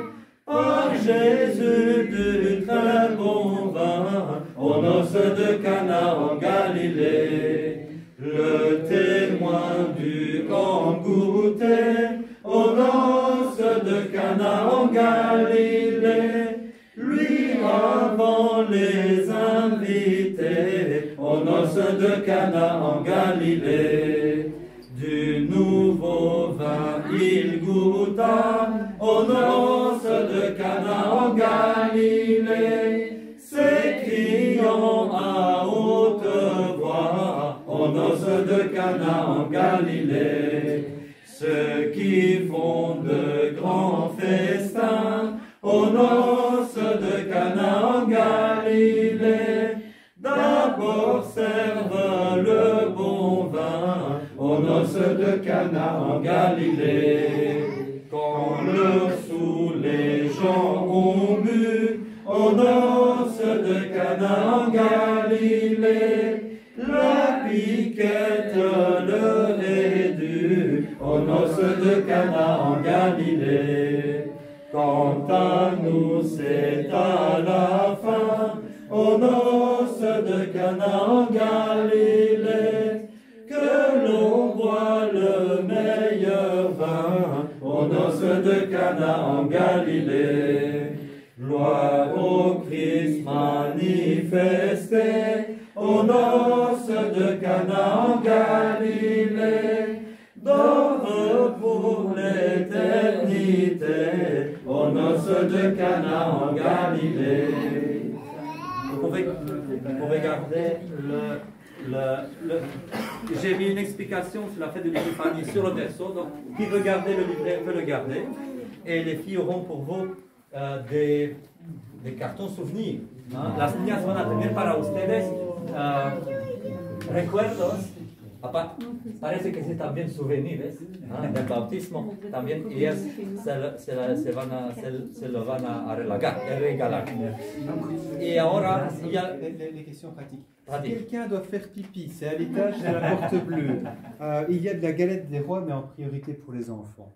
par Jésus du très bon vin, aux noces de Cana en Galilée. Le témoin du grand goûter, aux noces de Cana en Galilée, lui avant les invités, aux noces de Cana en Galilée. Du nouveau vin il goûta, aux noces de Cana en Galilée, s'écriant à haute voix, aux noces de Cana en Galilée. Ceux qui font de grands festins, aux noces de Cana en Galilée, d'abord servent le bon vin, aux noces de de Cana en Galilée. Quand le sous les gens ont bu, aux noces de Cana en Galilée, la piquette leur est due, aux noces de Cana en Galilée. Quant à nous, c'est à la fin, aux noces de Cana en Galilée, que l'on boit le meilleur vin, aux noces de Cana en Galilée. Gloire au Christ manifesté, aux noces de Cana en Galilée, d'or pour l'éternité, aux noces de Cana en Galilée. Vous pouvez garder j'ai mis une explication sur la fête de l'Épiphanie sur le verso, donc qui veut garder le livret peut le garder. Et les filles auront pour vous des cartons souvenirs. Las niñas van a tener para ustedes recuerdos. Parece que sí también souvenirs del bautismo también, y ellas se lo van a regalar. Et ahora, il y a les questions pratiques. Si quelqu'un doit faire pipi, c'est à l'étage de la porte bleue. Il y a de la galette des rois, mais en priorité pour les enfants.